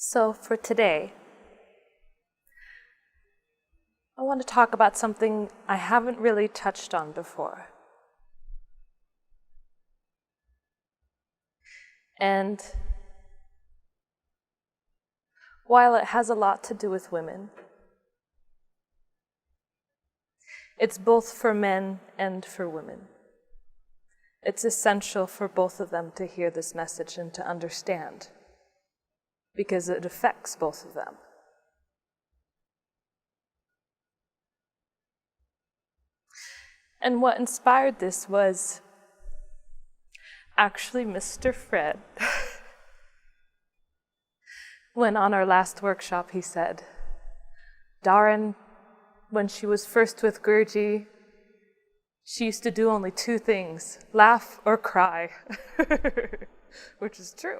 So for today, I want to talk about something I haven't really touched on before. And while it has a lot to do with women, it's both for men and for women. It's essential for both of them to hear this message and to understand, because it affects both of them. And what inspired this was actually Mr. Fred. When on our last workshop he said, Dahryn, when she was first with Guruji, she used to do only two things, laugh or cry, which is true.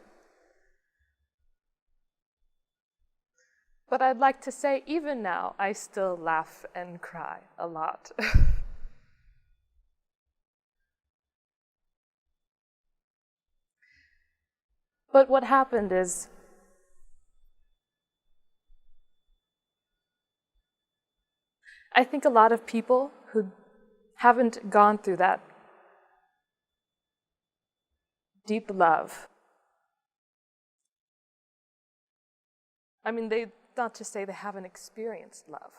But I'd like to say, even now, I still laugh and cry a lot. But what happened is, I think a lot of people who haven't gone through that deep love, not to say they haven't experienced love,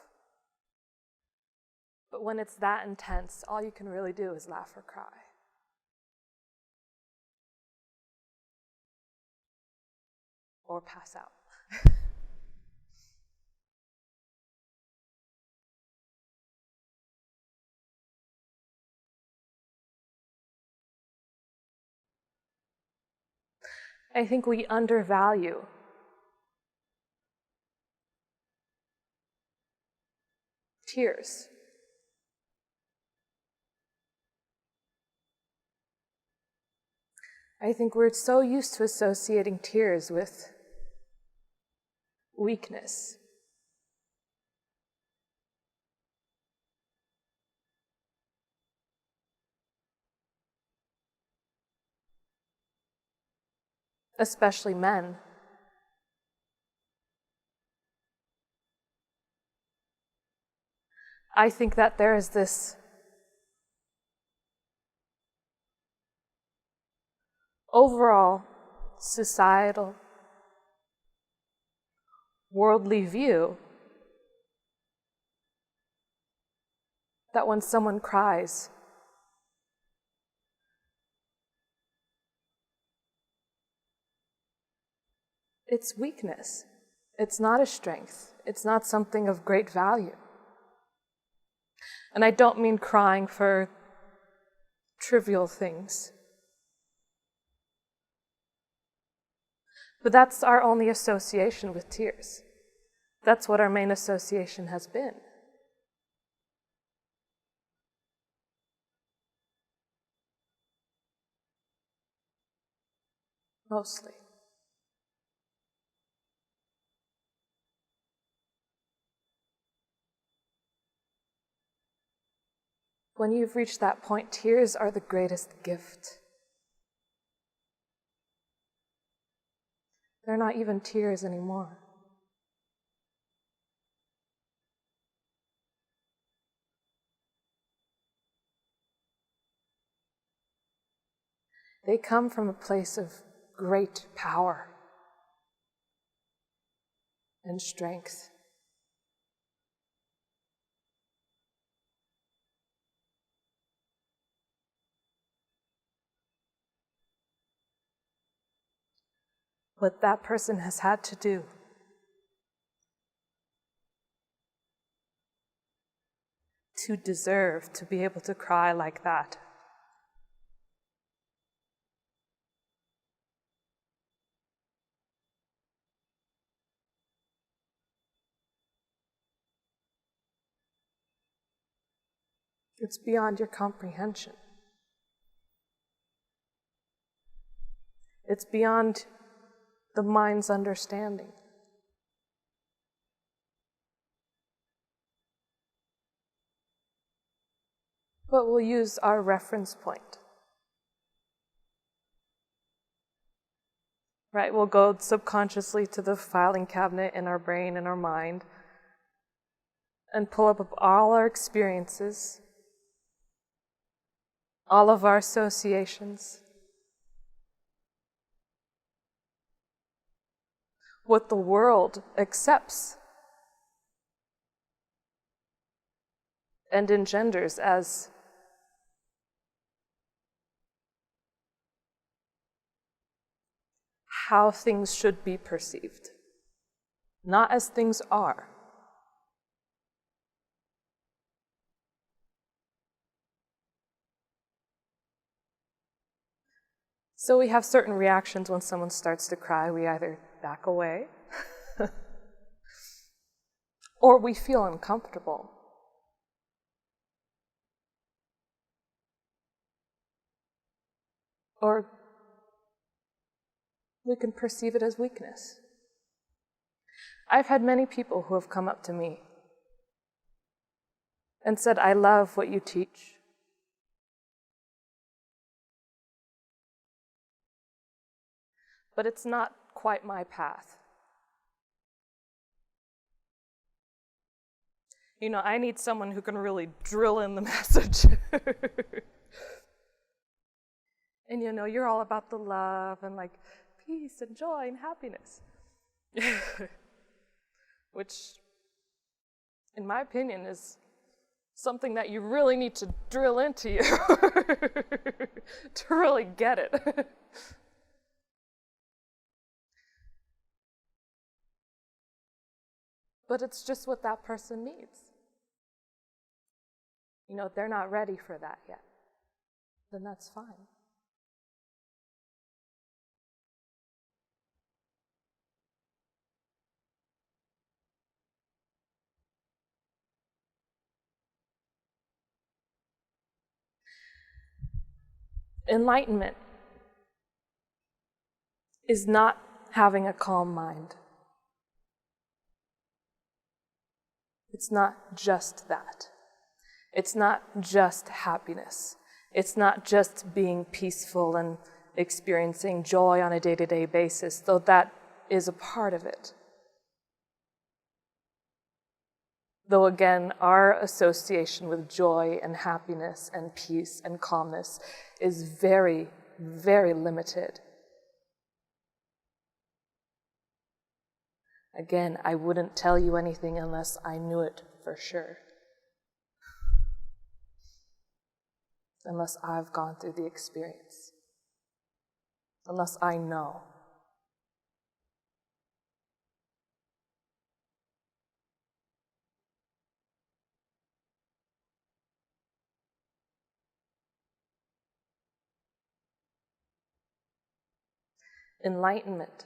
but when it's that intense, all you can really do is laugh or cry. Or pass out. I think we undervalue tears. I think we're so used to associating tears with weakness. Especially men. I think that there is this overall societal, worldly view that when someone cries, it's weakness. It's not a strength. It's not something of great value. And I don't mean crying for trivial things. But that's our only association with tears. That's what our main association has been. Mostly. When you've reached that point, tears are the greatest gift. They're not even tears anymore. They come from a place of great power and strength. What that person has had to do to deserve to be able to cry like that. It's beyond your comprehension. It's beyond the mind's understanding. But we'll use our reference point. right? We'll go subconsciously to the filing cabinet in our brain and our mind and pull up all our experiences, all of our associations, what the world accepts and engenders as how things should be perceived, not as things are. So we have certain reactions when someone starts to cry. We either back away or we feel uncomfortable. Or we can perceive it as weakness. I've had many people who have come up to me and said, "I love what you teach. But it's not quite my path. You know, I need someone who can really drill in the message." And you know, you're all about the love and like peace and joy and happiness. Which, in my opinion, is something that you really need to drill into you to really get it. But it's just what that person needs. You know, if they're not ready for that yet, then that's fine. Enlightenment is not having a calm mind. It's not just that. It's not just happiness. It's not just being peaceful and experiencing joy on a day-to-day basis, though that is a part of it. Though again, our association with joy and happiness and peace and calmness is very, very limited. Again, I wouldn't tell you anything unless I knew it for sure. Unless I've gone through the experience. Unless I know. Enlightenment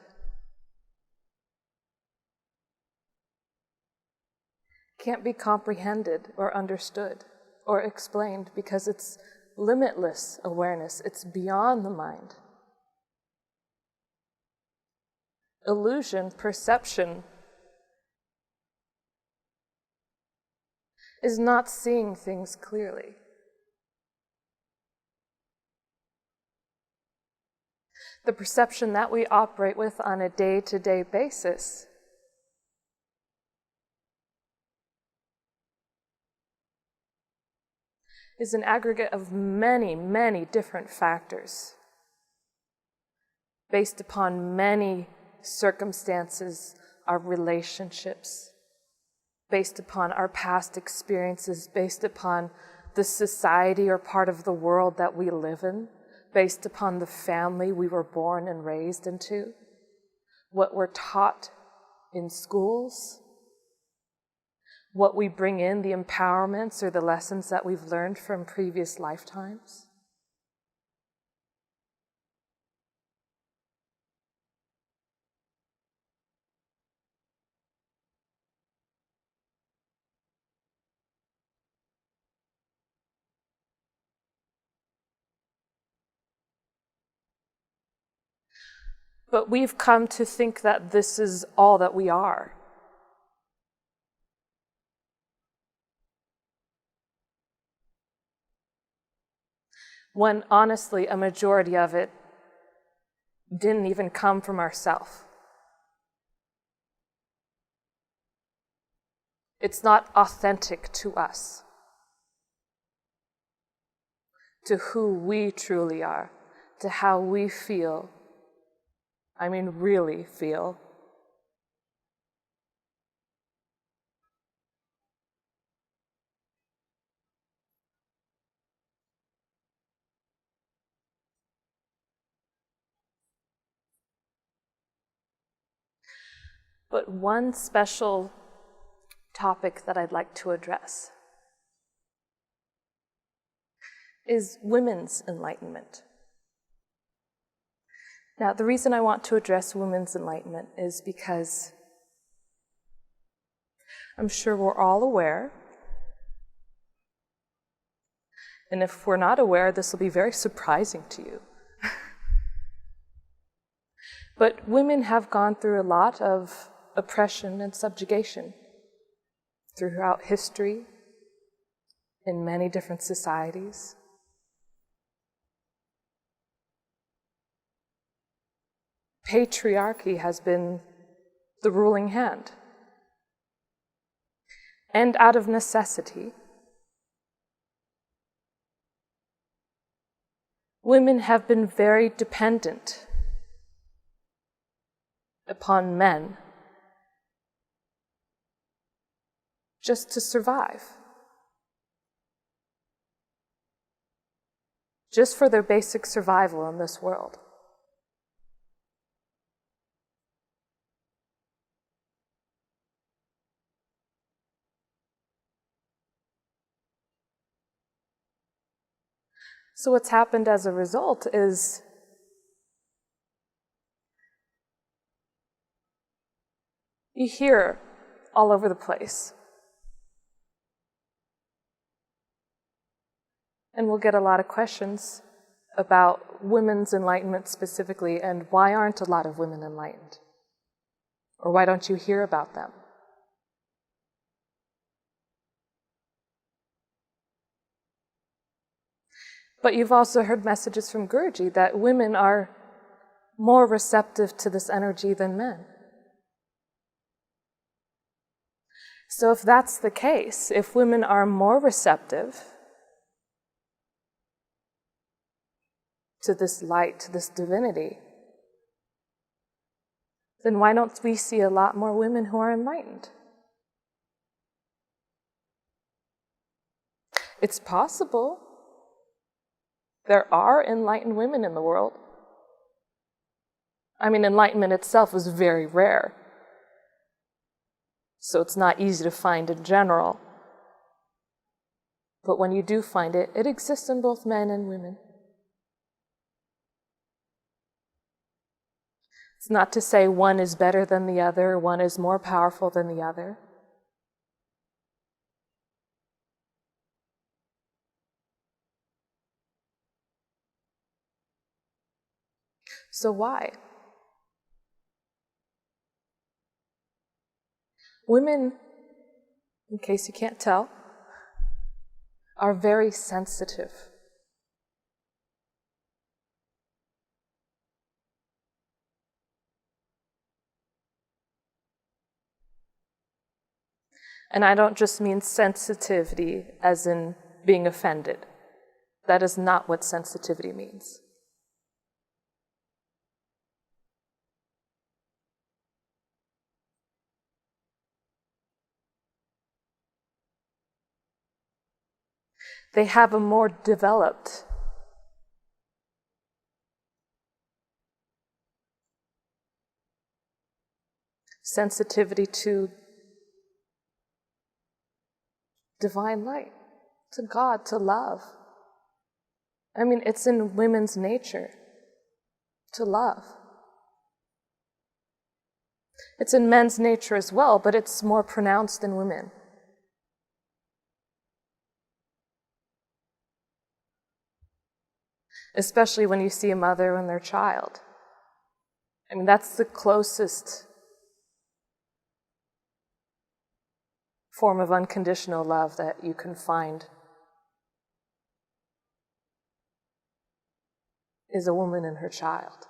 can't be comprehended or understood or explained because it's limitless awareness. It's beyond the mind. Illusion, perception, is not seeing things clearly. The perception that we operate with on a day-to-day basis is an aggregate of many, many different factors based upon many circumstances, our relationships, based upon our past experiences, based upon the society or part of the world that we live in, based upon the family we were born and raised into, what we're taught in schools, what we bring in, the empowerments or the lessons that we've learned from previous lifetimes. But we've come to think that this is all that we are. When honestly, a majority of it didn't even come from ourself. It's not authentic to us, to who we truly are, to how we feel. I mean, really feel. But one special topic that I'd like to address is women's enlightenment. Now, the reason I want to address women's enlightenment is because I'm sure we're all aware, and if we're not aware, this will be very surprising to you. But women have gone through a lot of oppression and subjugation throughout history, in many different societies. Patriarchy has been the ruling hand. And out of necessity, women have been very dependent upon men just to survive, just for their basic survival in this world. So what's happened as a result is you hear all over the place. And we'll get a lot of questions about women's enlightenment specifically, and why aren't a lot of women enlightened? Or why don't you hear about them? But you've also heard messages from Guruji that women are more receptive to this energy than men. So if that's the case, if women are more receptive to this light, to this divinity, then why don't we see a lot more women who are enlightened? It's possible. There are enlightened women in the world. I mean, enlightenment itself is very rare, so it's not easy to find in general. But when you do find it, it exists in both men and women. It's not to say one is better than the other, one is more powerful than the other. So why? Women, in case you can't tell, are very sensitive. And I don't just mean sensitivity as in being offended. That is not what sensitivity means. They have a more developed sensitivity to divine light, to God, to love. I mean, it's in women's nature to love. It's in men's nature as well, but it's more pronounced in women. Especially when you see a mother and their child. I mean, that's the closest form of unconditional love that you can find, is a woman and her child.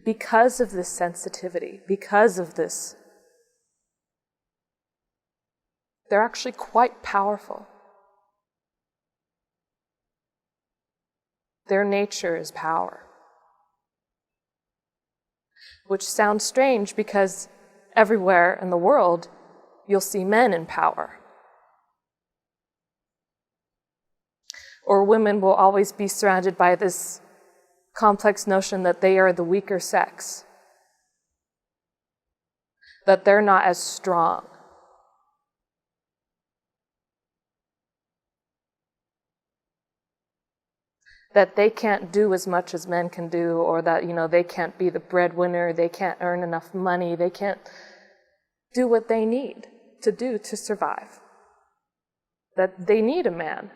because of this sensitivity, because of this, they're actually quite powerful. Their nature is power. Which sounds strange because everywhere in the world, you'll see men in power. Or women will always be surrounded by this complex notion that they are the weaker sex, that they're not as strong. That they can't do as much as men can do, or that, they can't be the breadwinner, they can't earn enough money, they can't do what they need to do to survive. That they need a man.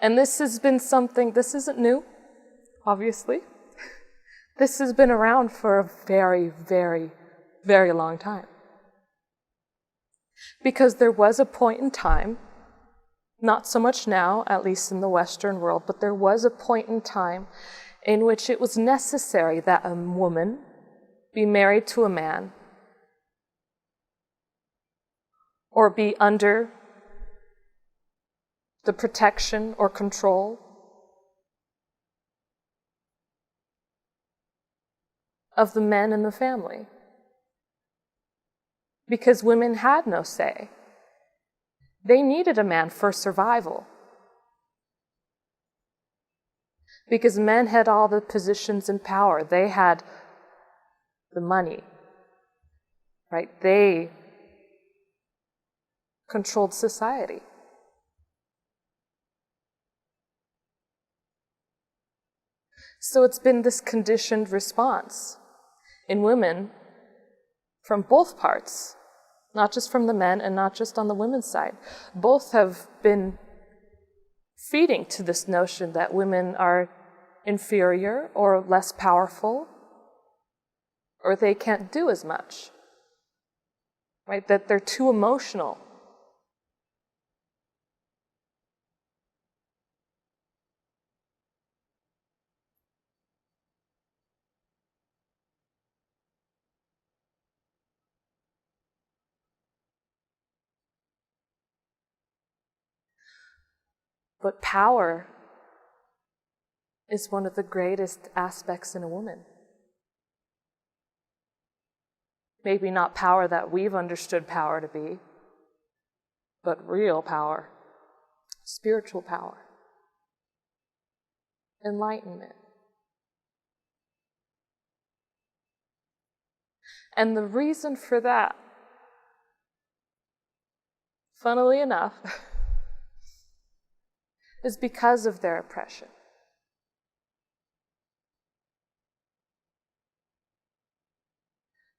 And this has been something, this isn't new, obviously. This has been around for a very, very, very long time. Because there was a point in time, not so much now, at least in the Western world, but there was a point in time in which it was necessary that a woman be married to a man or be under the protection or control of the men in the family. Because women had no say. They needed a man for survival. Because men had all the positions and power. They had the money, right? They controlled society. So it's been this conditioned response in women from both parts, not just from the men and not just on the women's side. Both have been feeding to this notion that women are inferior or less powerful, or they can't do as much, right? That they're too emotional. But power is one of the greatest aspects in a woman. Maybe not power that we've understood power to be, but real power, spiritual power, enlightenment. And the reason for that, funnily enough, is because of their oppression.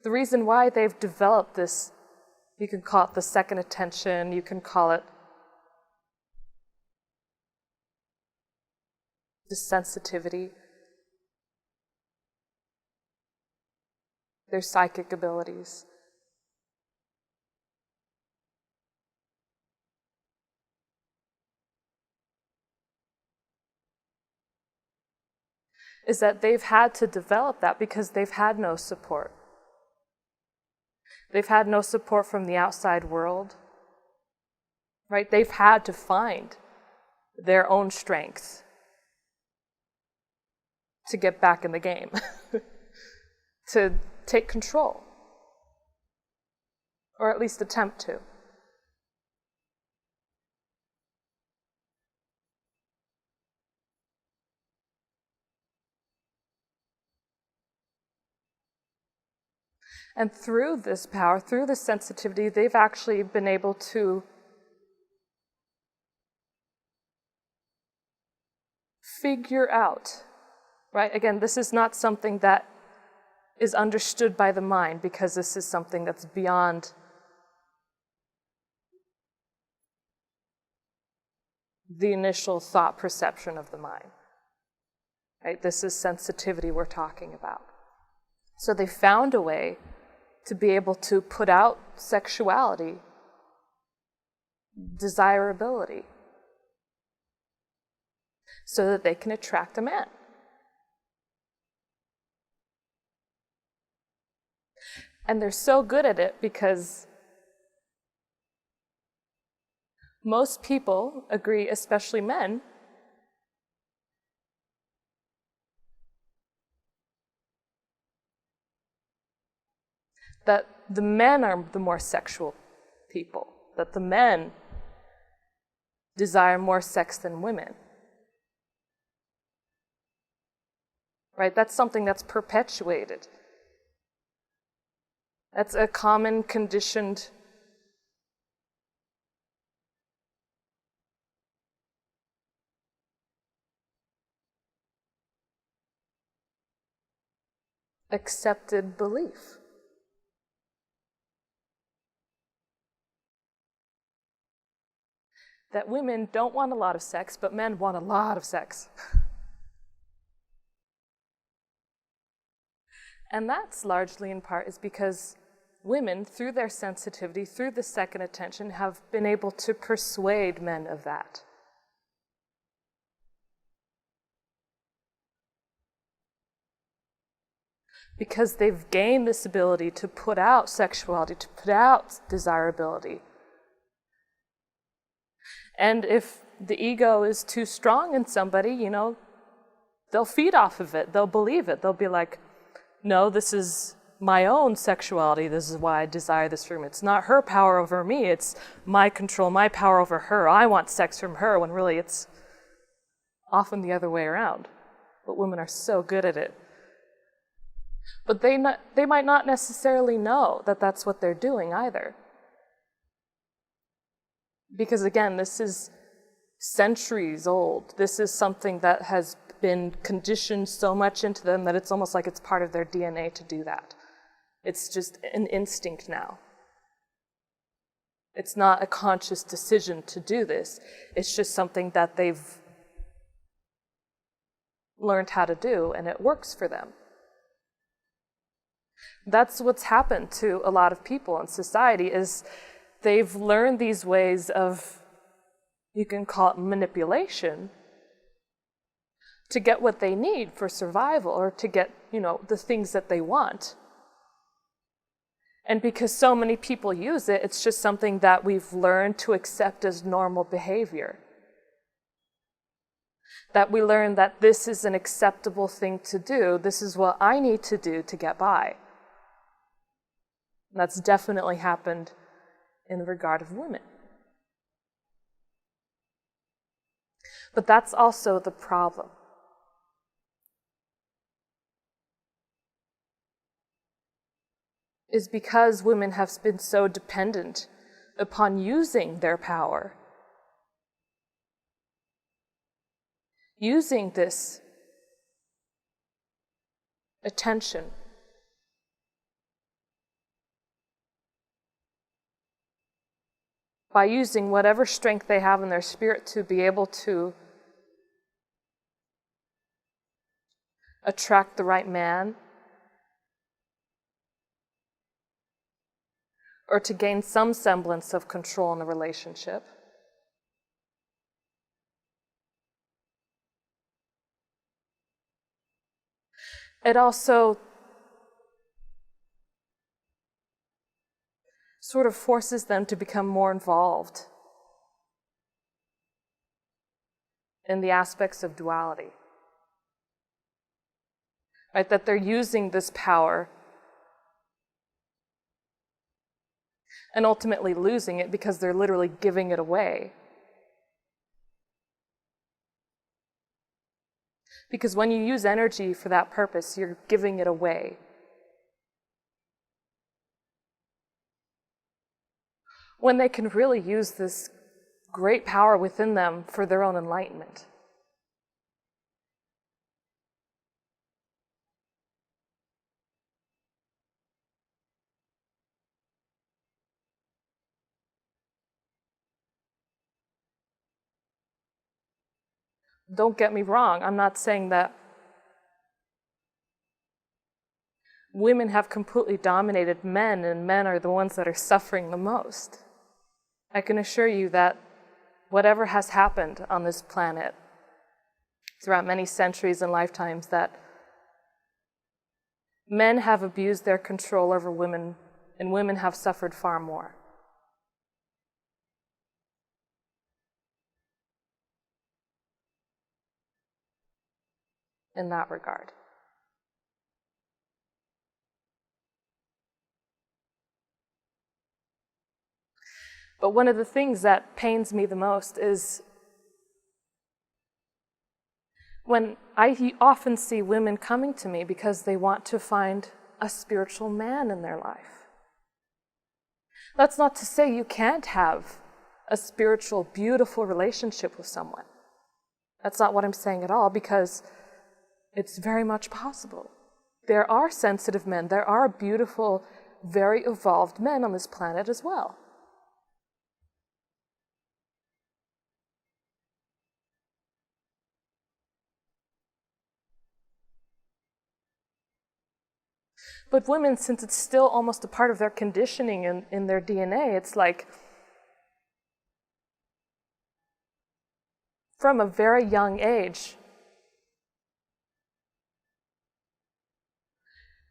The reason why they've developed this, you can call it the second attention, you can call it the sensitivity, their psychic abilities. Is that they've had to develop that because they've had no support. They've had no support from the outside world, right? They've had to find their own strength to get back in the game, to take control, or at least attempt to. And through this power, through this sensitivity, they've actually been able to figure out, right? Again, this is not something that is understood by the mind, because this is something that's beyond the initial thought perception of the mind, right? This is sensitivity we're talking about. So they found a way to be able to put out sexuality, desirability, so that they can attract a man. And they're so good at it because most people agree, especially men, that the men are the more sexual people, that the men desire more sex than women. Right? That's something that's perpetuated. That's a common conditioned accepted belief. That women don't want a lot of sex, but men want a lot of sex. And that's largely in part is because women, through their sensitivity, through the second attention, have been able to persuade men of that. Because they've gained this ability to put out sexuality, to put out desirability. And if the ego is too strong in somebody, you know, they'll feed off of it. They'll believe it. They'll be like, no, this is my own sexuality. This is why I desire this from her. It's not her power over me. It's my control, my power over her. I want sex from her, when really it's often the other way around. But women are so good at it. But they might not necessarily know that that's what they're doing either. Because again, this is centuries old. This is something that has been conditioned so much into them that it's almost like it's part of their DNA to do that. It's just an instinct now. It's not a conscious decision to do this. It's just something that they've learned how to do, and it works for them. That's what's happened to a lot of people in society, is they've learned these ways of, you can call it manipulation, to get what they need for survival, or to get, you know, the things that they want. And because so many people use it, it's just something that we've learned to accept as normal behavior. That we learn that this is an acceptable thing to do. This is what I need to do to get by. And that's definitely happened in the regard of women. But that's also the problem. Is because women have been so dependent upon using their power, using this attention, by using whatever strength they have in their spirit to be able to attract the right man, or to gain some semblance of control in the relationship. It also sort of forces them to become more involved in the aspects of duality. Right? That they're using this power and ultimately losing it because they're literally giving it away. Because when you use energy for that purpose, you're giving it away. When they can really use this great power within them for their own enlightenment. Don't get me wrong, I'm not saying that women have completely dominated men and men are the ones that are suffering the most. I can assure you that whatever has happened on this planet throughout many centuries and lifetimes, that Men have abused their control over women, and women have suffered far more. In that regard. But one of the things that pains me the most is when I often see women coming to me because they want to find a spiritual man in their life. That's not to say you can't have a spiritual, beautiful relationship with someone. That's not what I'm saying at all, because it's very much possible. There are sensitive men, there are beautiful, very evolved men on this planet as well. But women, since it's still almost a part of their conditioning in their DNA, it's like from a very young age,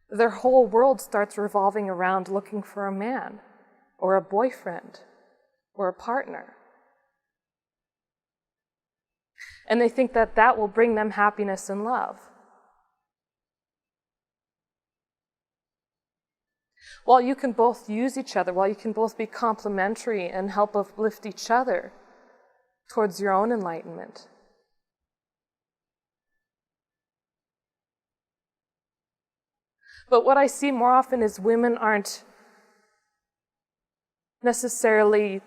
their whole world starts revolving around looking for a man or a boyfriend or a partner. And they think that that will bring them happiness and love. While you can both use each other, while you can both be complementary and help uplift each other towards your own enlightenment. But what I see more often is women aren't necessarily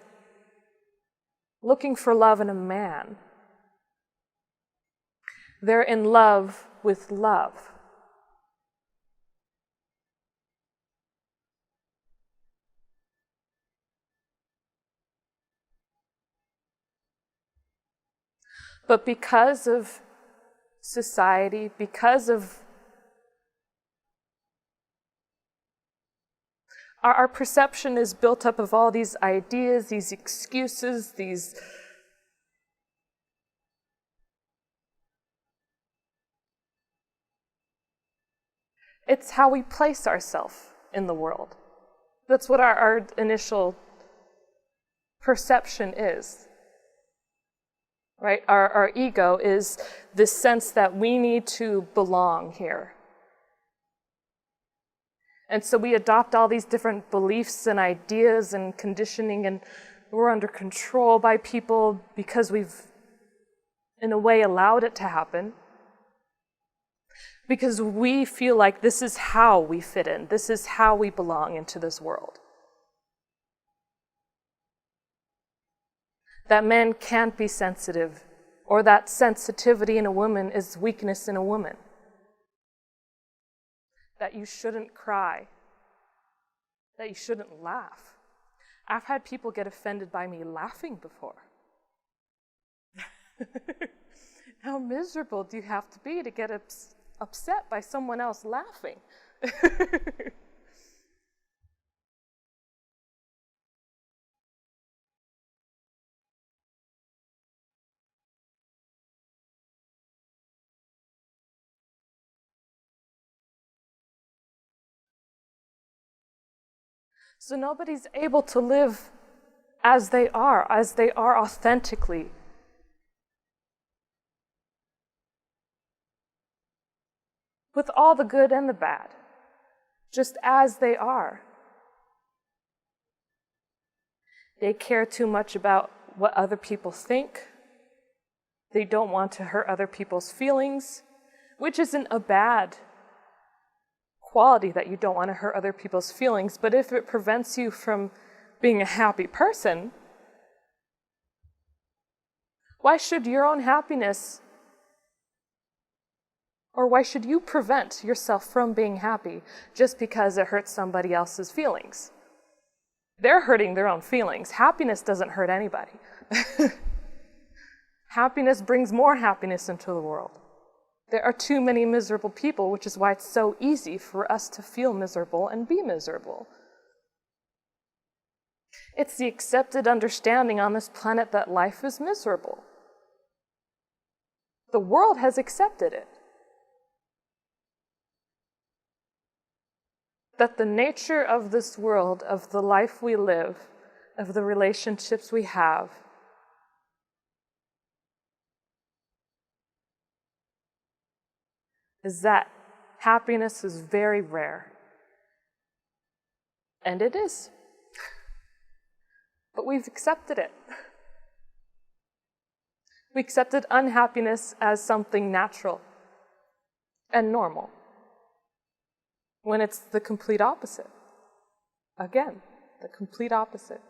looking for love in a man. They're in love with love. But because of society, because of our perception is built up of all these ideas, these excuses, it's how we place ourselves in the world. That's what our initial perception is. Right? Our ego is this sense that we need to belong here. And so we adopt all these different beliefs and ideas and conditioning, and we're under control by people because we've, in a way, allowed it to happen. Because we feel like this is how we fit in, this is how we belong into this world. That men can't be sensitive, or that sensitivity in a woman is weakness in a woman. That you shouldn't cry, that you shouldn't laugh. I've had people get offended by me laughing before. How miserable do you have to be to get upset by someone else laughing? So nobody's able to live as they are authentically. With all the good and the bad, just as they are. They care too much about what other people think. They don't want to hurt other people's feelings, which isn't a bad quality, that you don't want to hurt other people's feelings, but if it prevents you from being a happy person, why should your own happiness, or why should you prevent yourself from being happy just because it hurts somebody else's feelings? They're hurting their own feelings. Happiness doesn't hurt anybody. Happiness brings more happiness into the world. There are too many miserable people, which is why it's so easy for us to feel miserable and be miserable. It's the accepted understanding on this planet that life is miserable. The world has accepted it. that the nature of this world, of the life we live, of the relationships we have, is that happiness is very rare. And it is. But we've accepted it. We accepted unhappiness as something natural and normal, when it's the complete opposite. Again, the complete opposite.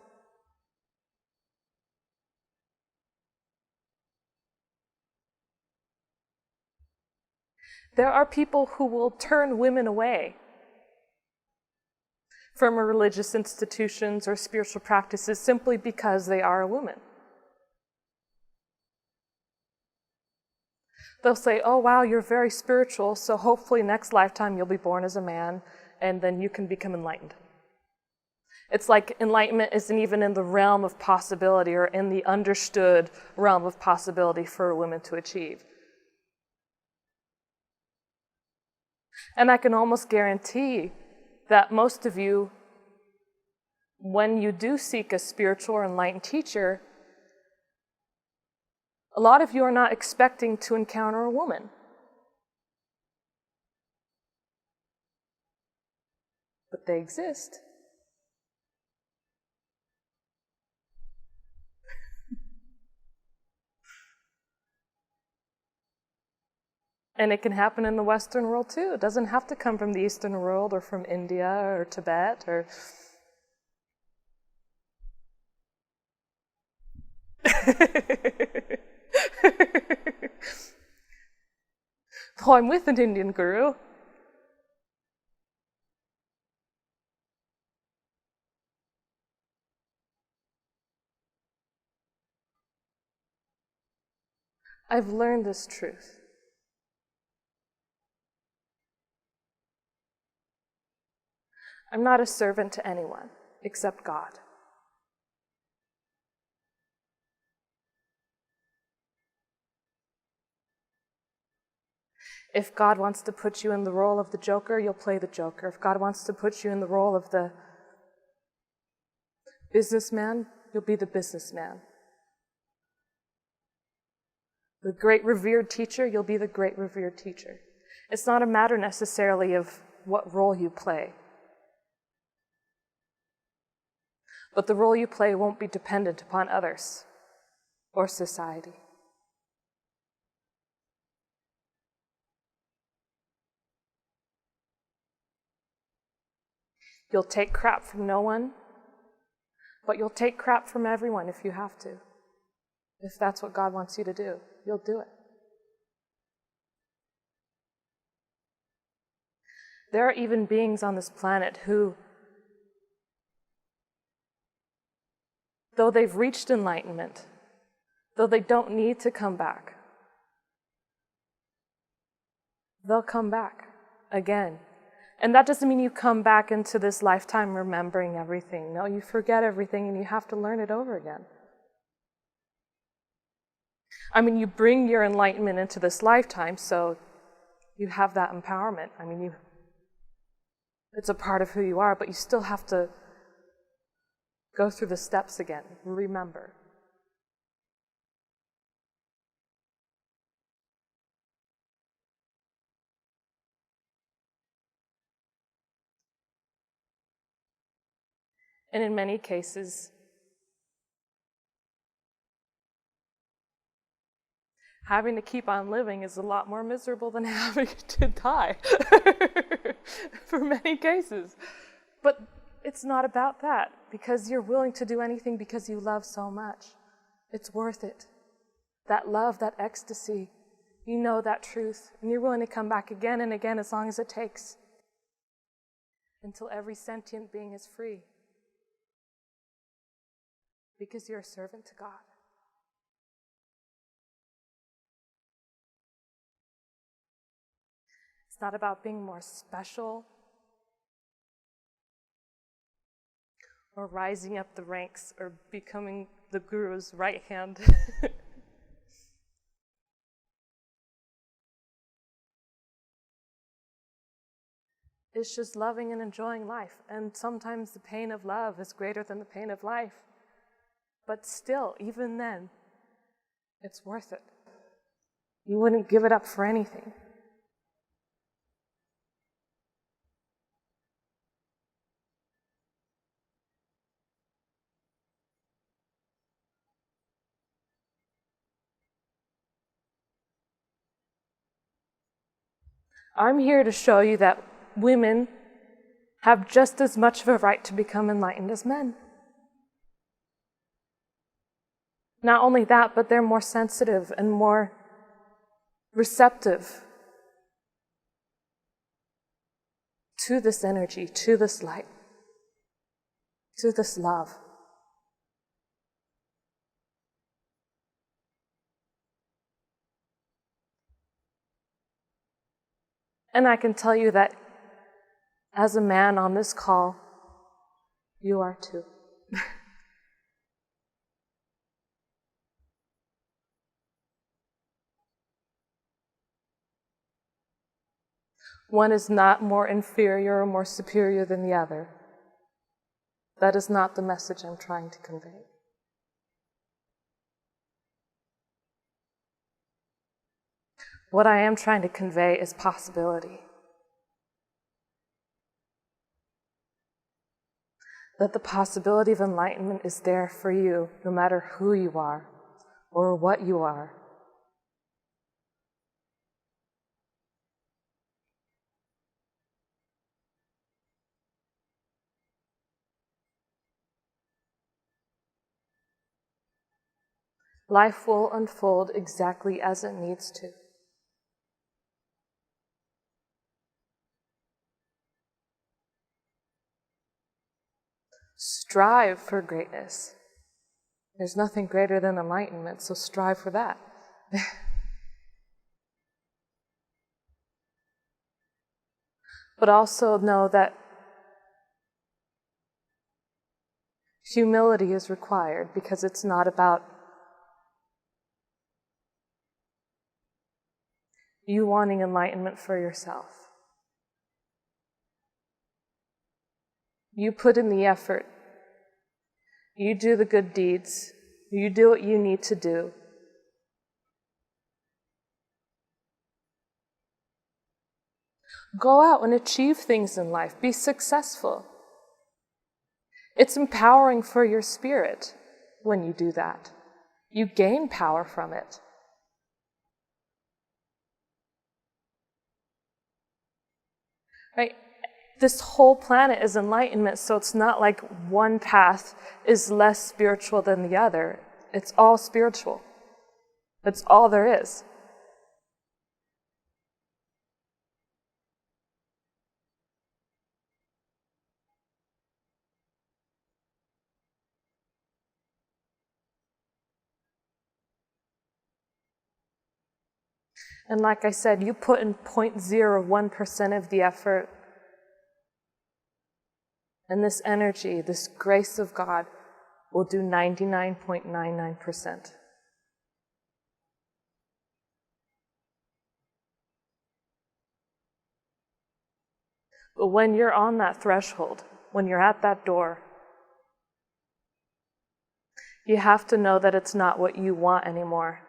There are people who will turn women away from religious institutions or spiritual practices simply because they are a woman. They'll say, oh wow, you're very spiritual, so hopefully next lifetime you'll be born as a man and then you can become enlightened. It's like enlightenment isn't even in the realm of possibility or in the understood realm of possibility for a woman to achieve. And I can almost guarantee that most of you, when you do seek a spiritual or enlightened teacher, a lot of you are not expecting to encounter a woman. But they exist. And it can happen in the Western world too. It doesn't have to come from the Eastern world or from India or Tibet or... Oh, I'm with an Indian guru. I've learned this truth. I'm not a servant to anyone except God. If God wants to put you in the role of the Joker, you'll play the Joker. If God wants to put you in the role of the businessman, you'll be the businessman. The great revered teacher, you'll be the great revered teacher. It's not a matter necessarily of what role you play. But the role you play won't be dependent upon others or society. You'll take crap from no one, but you'll take crap from everyone if you have to. If that's what God wants you to do, you'll do it. There are even beings on this planet who, though they've reached enlightenment, though they don't need to come back, they'll come back again. And that doesn't mean you come back into this lifetime remembering everything. No, you forget everything and you have to learn it over again. I mean, you bring your enlightenment into this lifetime, so you have that empowerment. I mean, it's a part of who you are, but you still have to go through the steps again. Remember. And in many cases, having to keep on living is a lot more miserable than having to die for many cases. But it's not about that, because you're willing to do anything because you love so much. It's worth it. That love, that ecstasy, you know that truth, and you're willing to come back again and again as long as it takes, until every sentient being is free. Because you're a servant to God. It's not about being more special or rising up the ranks or becoming the guru's right hand. is just loving and enjoying life. And sometimes the pain of love is greater than the pain of life. But still, even then, it's worth it. You wouldn't give it up for anything. I'm here to show you that women have just as much of a right to become enlightened as men. Not only that, but they're more sensitive and more receptive to this energy, to this light, to this love. And I can tell you that as a man on this call, you are too. One is not more inferior or more superior than the other. That is not the message I'm trying to convey. What I am trying to convey is possibility. That the possibility of enlightenment is there for you, no matter who you are or what you are. Life will unfold exactly as it needs to. Strive for greatness. There's nothing greater than enlightenment, so strive for that. But also know that humility is required, because it's not about you wanting enlightenment for yourself. You put in the effort. You do the good deeds. You do what you need to do. Go out and achieve things in life. Be successful. It's empowering for your spirit when you do that. You gain power from it. Right? This whole planet is enlightenment, so it's not like one path is less spiritual than the other. It's all spiritual. That's all there is. And like I said, you put in 0.01% of the effort, and this energy, this grace of God, will do 99.99%. But when you're on that threshold, when you're at that door, you have to know that it's not what you want anymore.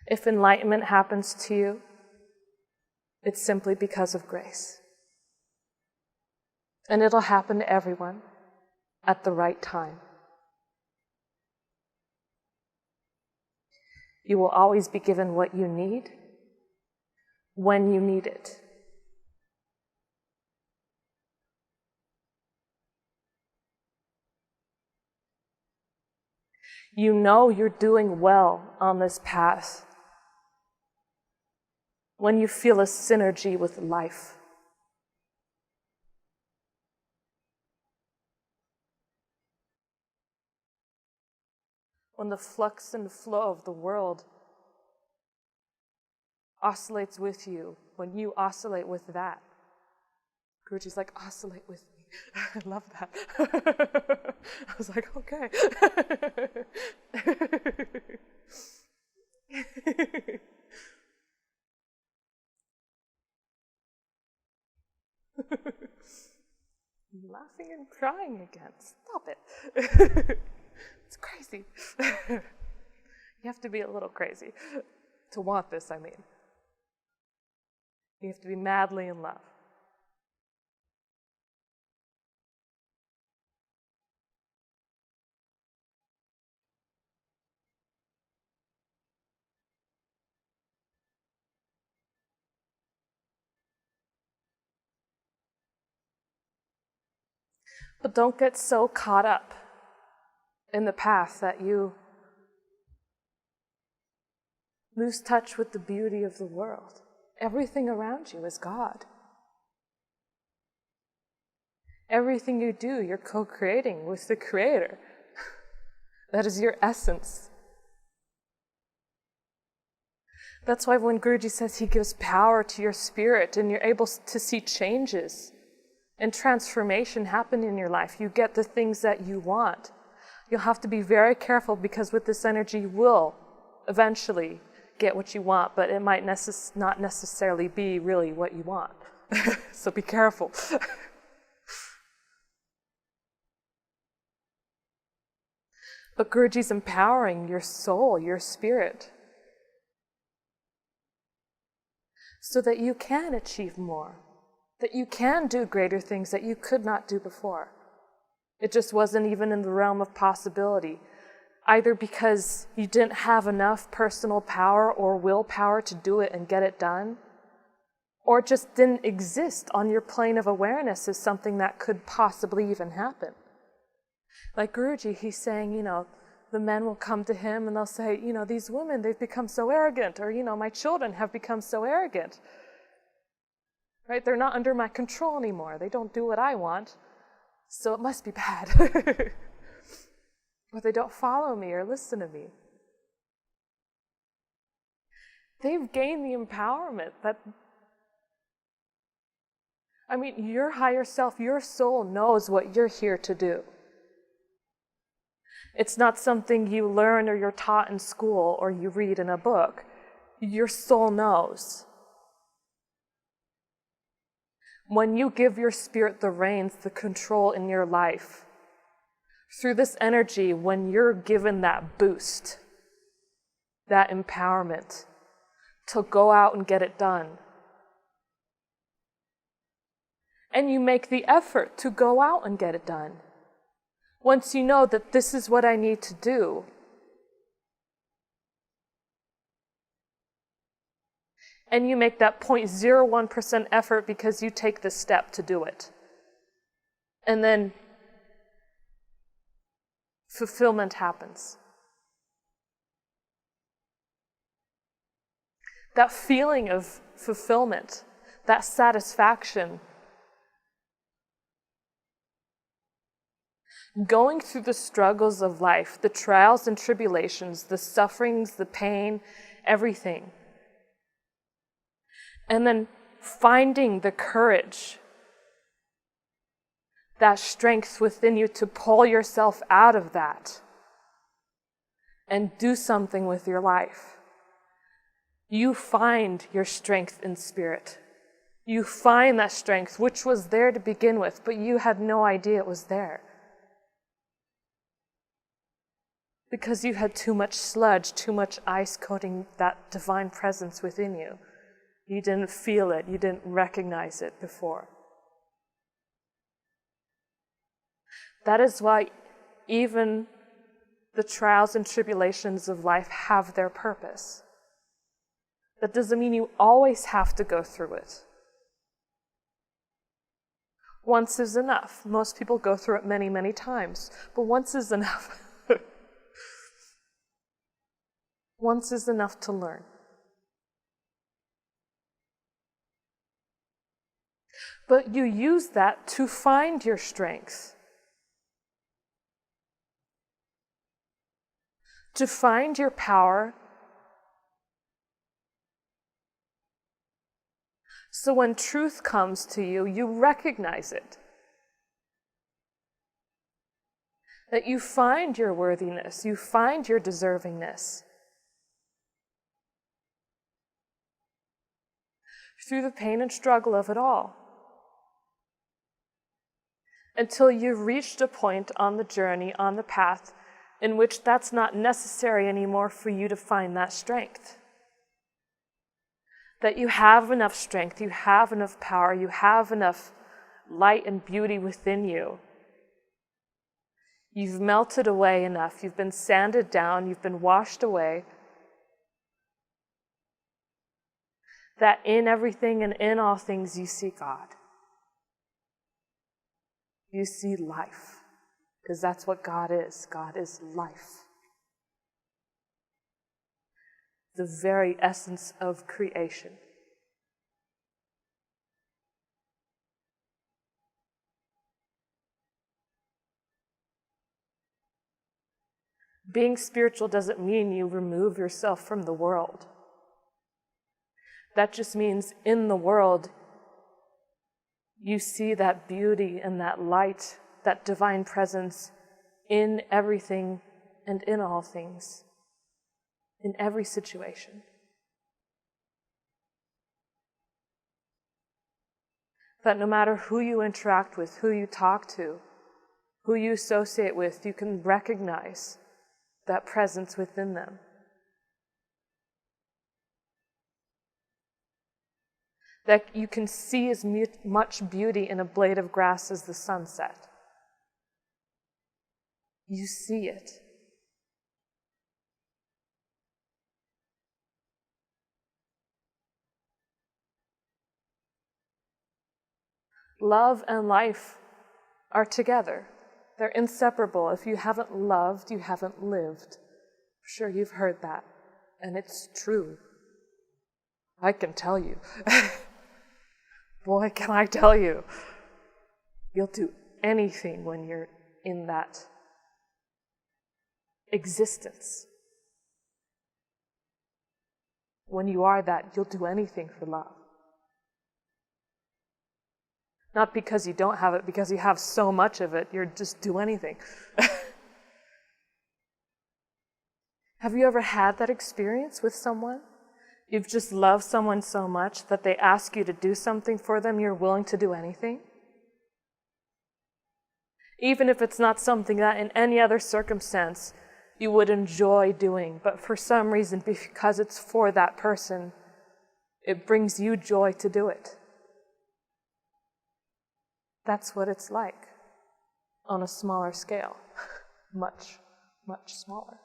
If enlightenment happens to you, it's simply because of grace. And it'll happen to everyone at the right time. You will always be given what you need when you need it. You know you're doing well on this path when you feel a synergy with life. When the flux and flow of the world oscillates with you, when you oscillate with that. Guruji's like, oscillate with me. I love that. I was like, okay. I'm laughing and crying again. Stop it. It's crazy. You have to be a little crazy to want this, I mean. You have to be madly in love. But don't get so caught up in the past that you lose touch with the beauty of the world. Everything around you is God. Everything you do, you're co-creating with the Creator. That is your essence. That's why when Guruji says he gives power to your spirit and you're able to see changes and transformation happen in your life, you get the things that you want. You'll have to be very careful because with this energy you will eventually get what you want, but it might not necessarily be really what you want. So be careful. But Guruji's empowering your soul, your spirit, so that you can achieve more, that you can do greater things that you could not do before. It just wasn't even in the realm of possibility, either because you didn't have enough personal power or willpower to do it and get it done, or it just didn't exist on your plane of awareness as something that could possibly even happen. Like Guruji, he's saying, the men will come to him and they'll say, these women, they've become so arrogant, or, my children have become so arrogant. Right? They're not under my control anymore. They don't do what I want, so it must be bad. Or they don't follow me or listen to me. They've gained the empowerment that, your higher self, your soul knows what you're here to do. It's not something you learn or you're taught in school or you read in a book. Your soul knows. When you give your spirit the reins, the control in your life, through this energy, when you're given that boost, that empowerment to go out and get it done, and you make the effort to go out and get it done, once you know that this is what I need to do, and you make that 0.01% effort because you take the step to do it, and then fulfillment happens. That feeling of fulfillment, that satisfaction, going through the struggles of life, the trials and tribulations, the sufferings, the pain, everything. And then finding the courage, that strength within you to pull yourself out of that and do something with your life. You find your strength in spirit. You find that strength, which was there to begin with, but you had no idea it was there. Because you had too much sludge, too much ice coating that divine presence within you. You didn't feel it, you didn't recognize it before. That is why even the trials and tribulations of life have their purpose. That doesn't mean you always have to go through it. Once is enough. Most people go through it many, many times, but once is enough. Once is enough to learn. But you use that to find your strength, to find your power. So when truth comes to you, you recognize it. That you find your worthiness, you find your deservingness. Through the pain and struggle of it all. until you've reached a point on the journey, on the path, in which that's not necessary anymore for you to find that strength. That you have enough strength, you have enough power, you have enough light and beauty within you. You've melted away enough, you've been sanded down, you've been washed away, that in everything and in all things you see God. You see life, because that's what God is. God is life. The very essence of creation. Being spiritual doesn't mean you remove yourself from the world. That just means in the world, you see that beauty and that light, that divine presence in everything and in all things, in every situation. That no matter who you interact with, who you talk to, who you associate with, you can recognize that presence within them. That you can see as much beauty in a blade of grass as the sunset. You see it. Love and life are together. They're inseparable. If you haven't loved, you haven't lived. I'm sure you've heard that, and it's true. I can tell you. Boy, can I tell you. You'll do anything when you're in that existence. When you are that, you'll do anything for love. Not because you don't have it, because you have so much of it, you'll just do anything. Have you ever had that experience with someone? You've just loved someone so much that they ask you to do something for them, you're willing to do anything? Even if it's not something that in any other circumstance you would enjoy doing, but for some reason, because it's for that person, it brings you joy to do it. That's what it's like on a smaller scale. Much, much smaller.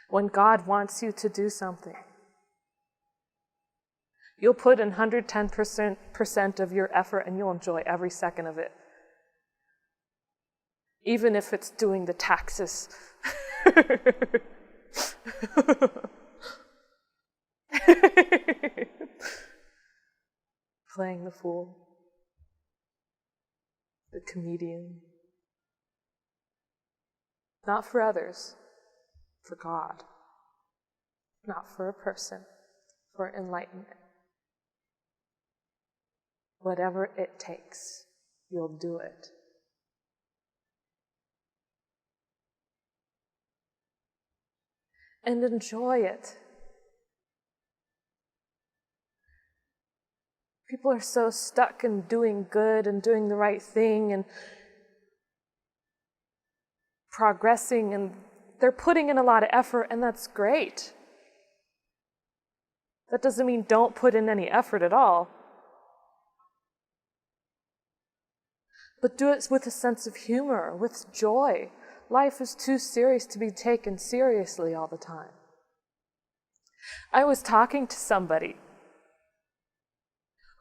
When God wants you to do something, you'll put in 110% of your effort and you'll enjoy every second of it. Even if it's doing the taxes. Playing the fool, the comedian. Not for others, for God. Not for a person, for enlightenment. Whatever it takes, you'll do it. And enjoy it. People are so stuck in doing good and doing the right thing and progressing, and they're putting in a lot of effort, and that's great. That doesn't mean don't put in any effort at all. But do it with a sense of humor, with joy. Life is too serious to be taken seriously all the time. I was talking to somebody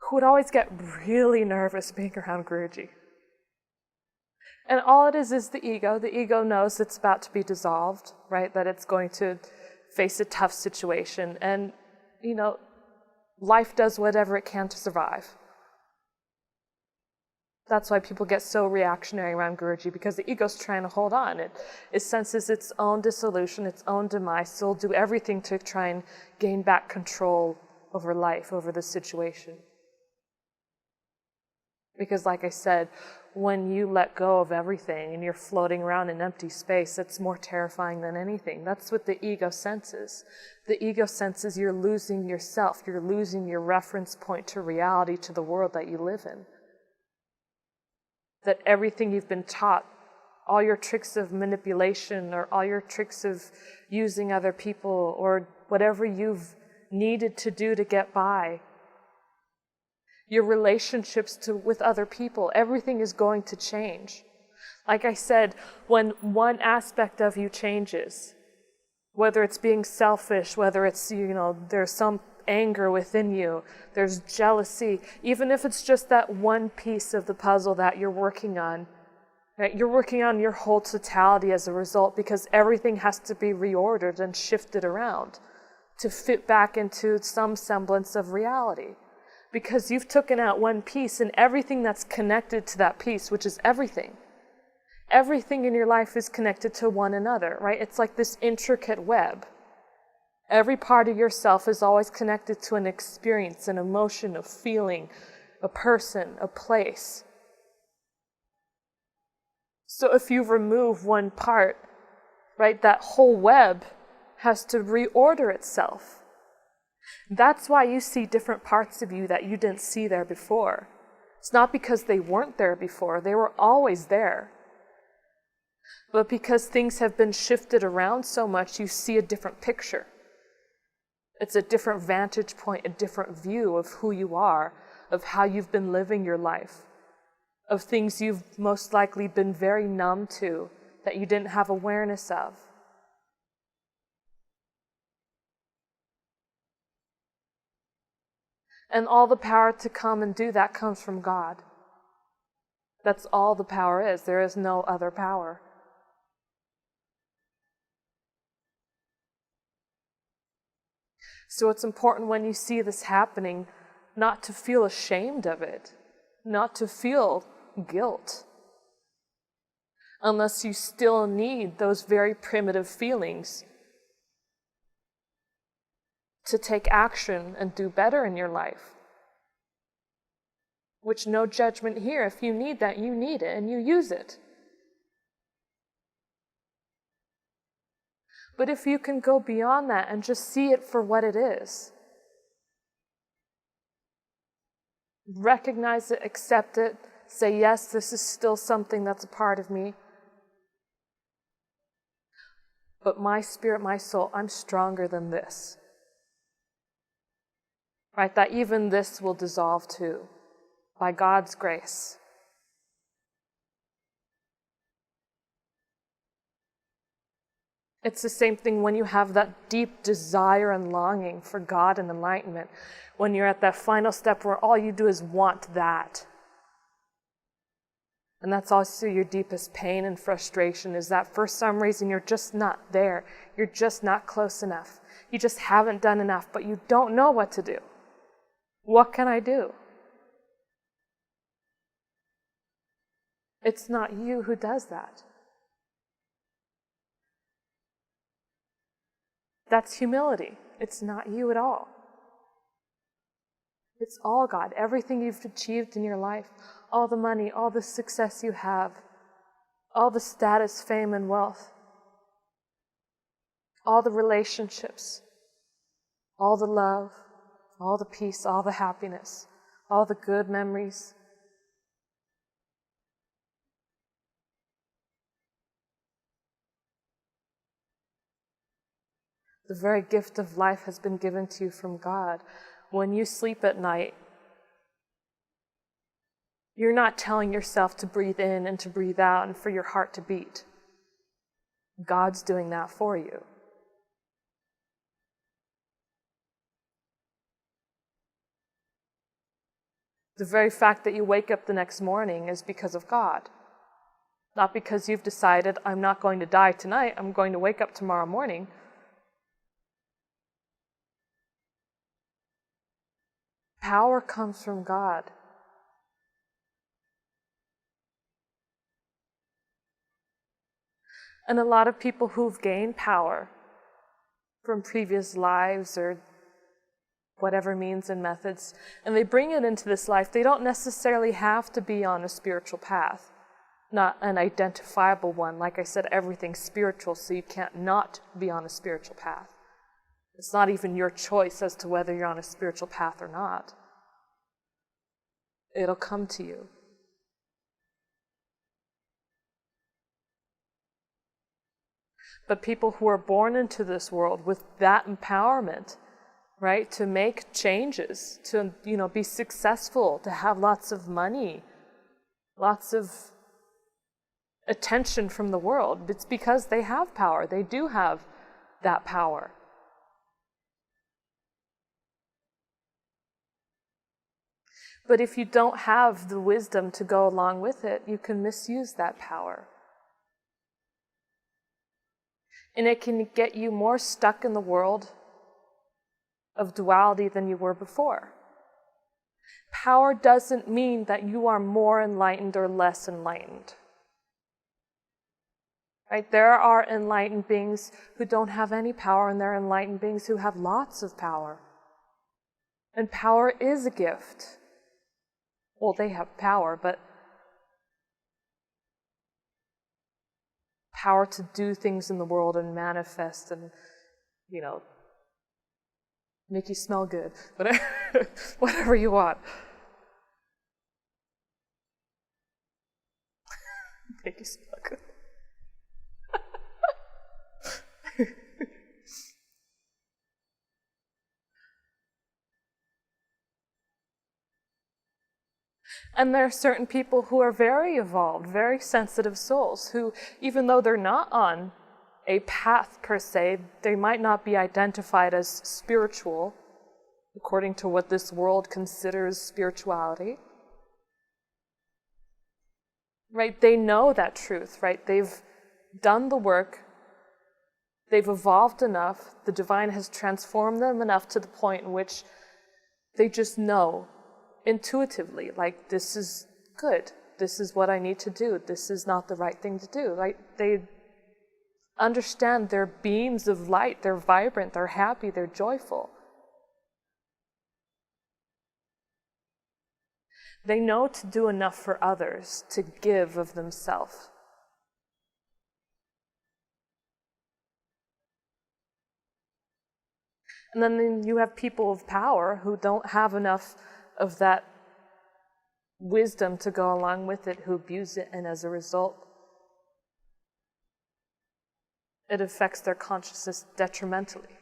who would always get really nervous being around Guruji. And all it is the ego. The ego knows it's about to be dissolved, right? That it's going to face a tough situation. And, life does whatever it can to survive. That's why people get so reactionary around Guruji, because the ego's trying to hold on. It senses its own dissolution, its own demise, so it'll do everything to try and gain back control over life, over the situation. Because like I said, when you let go of everything and you're floating around in empty space, it's more terrifying than anything. That's what the ego senses. The ego senses you're losing yourself. You're losing your reference point to reality, to the world that you live in. that everything you've been taught, all your tricks of manipulation or all your tricks of using other people or whatever you've needed to do to get by, your relationships with other people, everything is going to change. Like I said, when one aspect of you changes, whether it's being selfish, whether it's, there's some anger within you, there's jealousy, even if it's just that one piece of the puzzle that you're working on, right? You're working on your whole totality as a result, because everything has to be reordered and shifted around to fit back into some semblance of reality. Because you've taken out one piece and everything that's connected to that piece, which is everything. Everything in your life is connected to one another, right? It's like this intricate web. Every part of yourself is always connected to an experience, an emotion, a feeling, a person, a place. So if you remove one part, right, that whole web has to reorder itself. That's why you see different parts of you that you didn't see there before. It's not because they weren't there before, they were always there. But because things have been shifted around so much, you see a different picture. It's a different vantage point, a different view of who you are, of how you've been living your life, of things you've most likely been very numb to, that you didn't have awareness of. And all the power to come and do that comes from God. That's all the power is. There is no other power. So it's important when you see this happening, not to feel ashamed of it, not to feel guilt, unless you still need those very primitive feelings to take action and do better in your life. Which, no judgment here. If you need that, you need it and you use it. But if you can go beyond that and just see it for what it is, recognize it, accept it, say, yes, this is still something that's a part of me. But my spirit, my soul, I'm stronger than this. Right? That even this will dissolve too, by God's grace. It's the same thing when you have that deep desire and longing for God and enlightenment, when you're at that final step where all you do is want that. And that's also your deepest pain and frustration, is that for some reason you're just not there. You're just not close enough. You just haven't done enough, but you don't know what to do. What can I do? It's not you who does that. That's humility. It's not you at all. It's all God. Everything you've achieved in your life, all the money, all the success you have, all the status, fame, and wealth, all the relationships, all the love, all the peace, all the happiness, all the good memories. The very gift of life has been given to you from God. When you sleep at night, you're not telling yourself to breathe in and to breathe out and for your heart to beat. God's doing that for you. The very fact that you wake up the next morning is because of God. Not because you've decided, I'm not going to die tonight, I'm going to wake up tomorrow morning. Power comes from God. And a lot of people who've gained power from previous lives or whatever means and methods, and they bring it into this life, they don't necessarily have to be on a spiritual path, not an identifiable one. Like I said, everything's spiritual, so you can't not be on a spiritual path. It's not even your choice as to whether you're on a spiritual path or not. It'll come to you. But people who are born into this world with that empowerment, right, to make changes, to, be successful, to have lots of money, lots of attention from the world, it's because they have power. They do have that power. But if you don't have the wisdom to go along with it, you can misuse that power. And it can get you more stuck in the world of duality than you were before. Power doesn't mean that you are more enlightened or less enlightened. Right? There are enlightened beings who don't have any power, and there are enlightened beings who have lots of power. And power is a gift. Well, they have power, but power to do things in the world and manifest and, make you smell good, whatever you want. Make you smell good. And there are certain people who are very evolved, very sensitive souls, who, even though they're not on a path per se, they might not be identified as spiritual, according to what this world considers spirituality. Right? They know that truth, right? They've done the work, they've evolved enough, the divine has transformed them enough to the point in which they just know intuitively, like, this is good, this is what I need to do, this is not the right thing to do. Right? They understand they're beams of light, they're vibrant, they're happy, they're joyful. They know to do enough for others, to give of themselves. And then you have people of power who don't have enough of that wisdom to go along with it, who abuse it, and as a result, it affects their consciousness detrimentally.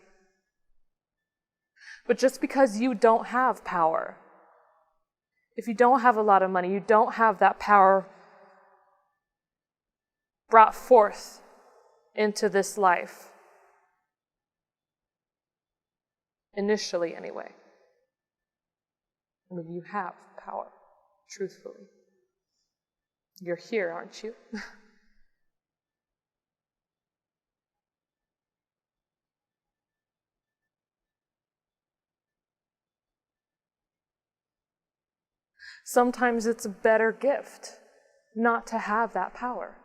But just because you don't have power, if you don't have a lot of money, you don't have that power brought forth into this life, initially anyway. I mean, you have power, truthfully. You're here, aren't you? Sometimes it's a better gift not to have that power.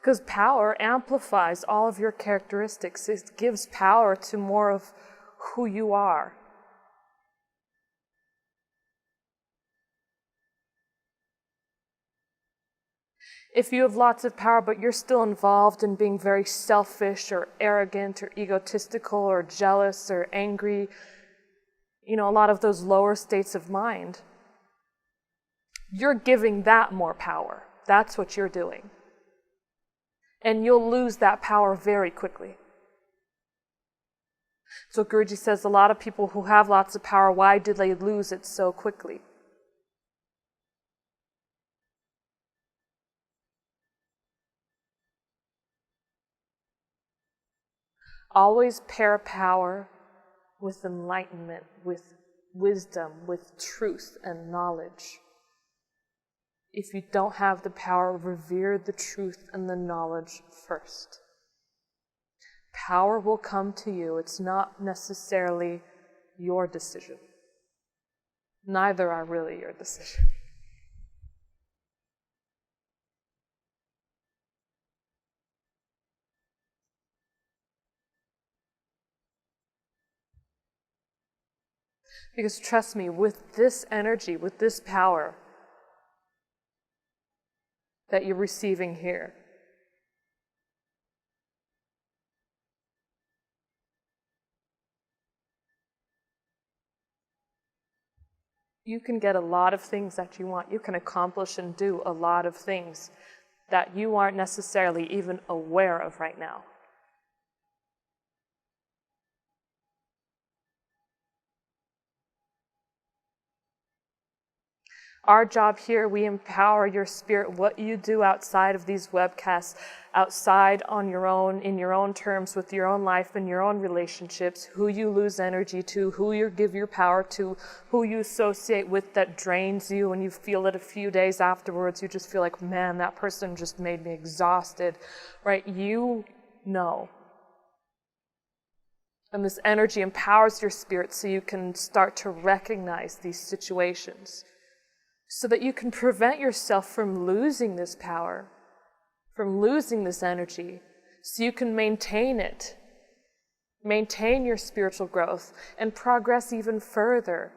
Because power amplifies all of your characteristics. It gives power to more of who you are. If you have lots of power, but you're still involved in being very selfish or arrogant or egotistical or jealous or angry, a lot of those lower states of mind, you're giving that more power. That's what you're doing. And you'll lose that power very quickly. So Guruji says a lot of people who have lots of power, why did they lose it so quickly? Always pair power with enlightenment, with wisdom, with truth and knowledge. If you don't have the power, revere the truth and the knowledge first. Power will come to you. It's not necessarily your decision. Neither are really your decision. Because trust me, with this energy, with this power that you're receiving here, You can get a lot of things that you want. You can accomplish and do a lot of things that you aren't necessarily even aware of right now. Our job here, we empower your spirit. What you do outside of these webcasts, outside on your own, in your own terms, with your own life and your own relationships, who you lose energy to, who you give your power to, who you associate with that drains you, and you feel it a few days afterwards, you just feel like, man, that person just made me exhausted, right? You know. And this energy empowers your spirit so you can start to recognize these situations, so that you can prevent yourself from losing this power, from losing this energy, so you can maintain it, maintain your spiritual growth, and progress even further.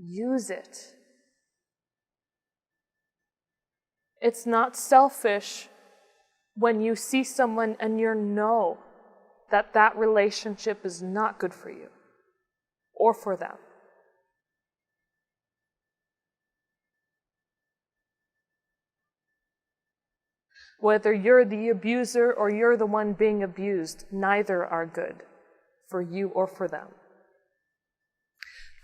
Use it. It's not selfish when you see someone and you know that that relationship is not good for you or for them. Whether you're the abuser or you're the one being abused, neither are good for you or for them.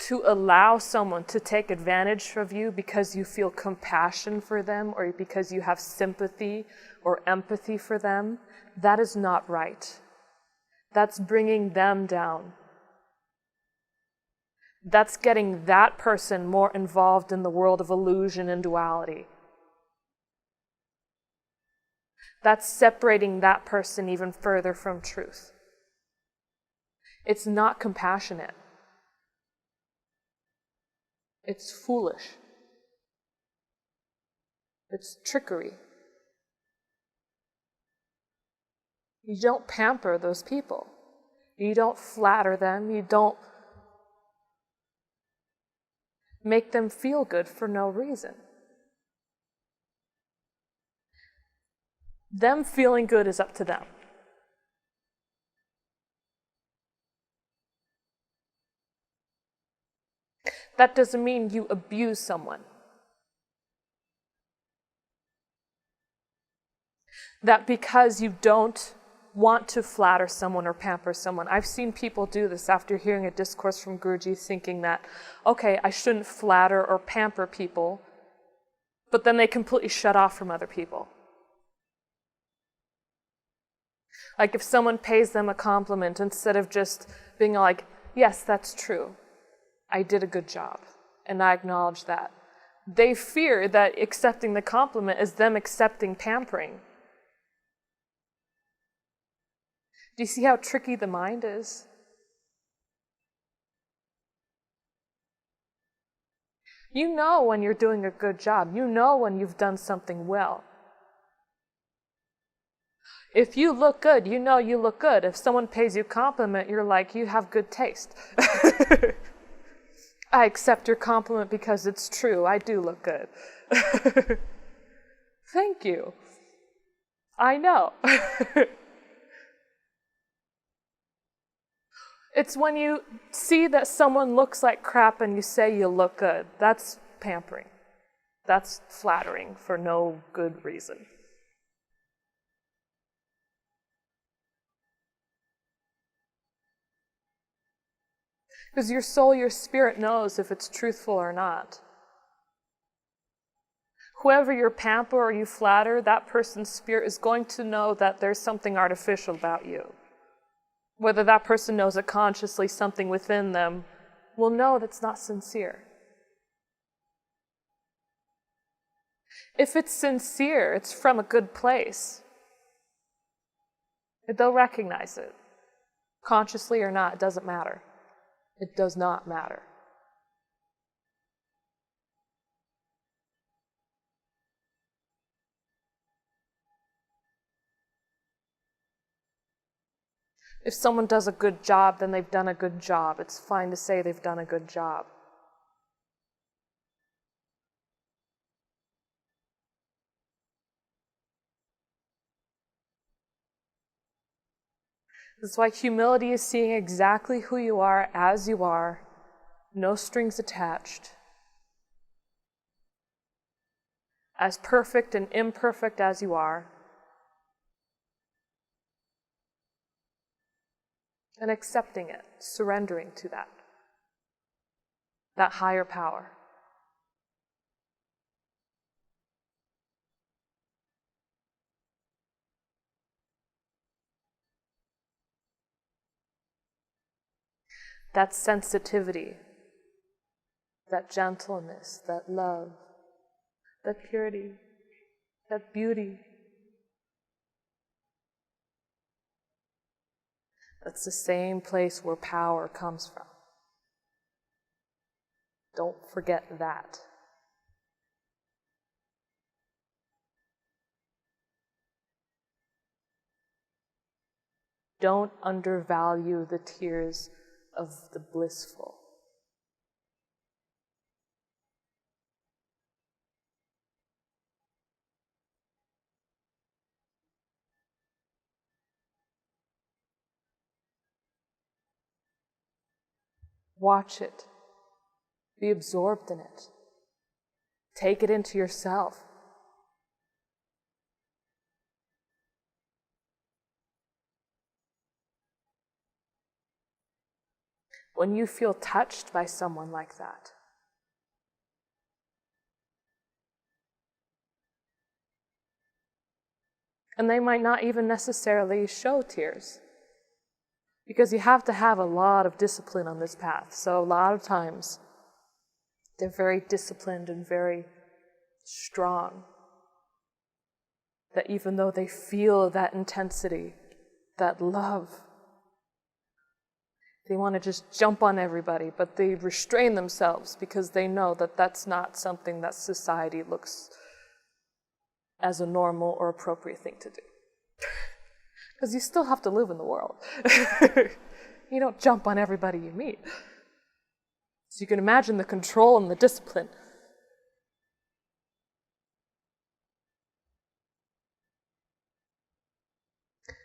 To allow someone to take advantage of you because you feel compassion for them or because you have sympathy or empathy for them, that is not right. That's bringing them down. That's getting that person more involved in the world of illusion and duality. That's separating that person even further from truth. It's not compassionate. It's foolish. It's trickery. You don't pamper those people. You don't flatter them. You don't make them feel good for no reason. Them feeling good is up to them. That doesn't mean you abuse someone. That because you don't want to flatter someone or pamper someone. I've seen people do this after hearing a discourse from Guruji, thinking that, okay, I shouldn't flatter or pamper people, but then they completely shut off from other people. Like if someone pays them a compliment, instead of just being like, yes, that's true, I did a good job, and I acknowledge that. They fear that accepting the compliment is them accepting pampering. Do you see how tricky the mind is? You know when you're doing a good job. You know when you've done something well. If you look good, you know you look good. If someone pays you a compliment, you're like, you have good taste. I accept your compliment because it's true. I do look good. Thank you. I know. It's when you see that someone looks like crap and you say you look good. That's pampering. That's flattering for no good reason. Because your soul, your spirit knows if it's truthful or not. Whoever you pamper or you flatter, that person's spirit is going to know that there's something artificial about you. Whether that person knows it consciously, something within them will know that's not sincere. If it's sincere, it's from a good place. They'll recognize it. Consciously or not, it doesn't matter. It does not matter. If someone does a good job, then they've done a good job. It's fine to say they've done a good job. That's why humility is seeing exactly who you are as you are, no strings attached, as perfect and imperfect as you are, and accepting it, surrendering to that higher power. That sensitivity, that gentleness, that love, that purity, that beauty. That's the same place where power comes from. Don't forget that. Don't undervalue the tears of the blissful. Watch it. Be absorbed in it. Take it into yourself. When you feel touched by someone like that, and they might not even necessarily show tears, because you have to have a lot of discipline on this path. So a lot of times, they're very disciplined and very strong. That even though they feel that intensity, that love, they want to just jump on everybody, but they restrain themselves because they know that that's not something that society looks as a normal or appropriate thing to do. Because you still have to live in the world. You don't jump on everybody you meet. So you can imagine the control and the discipline.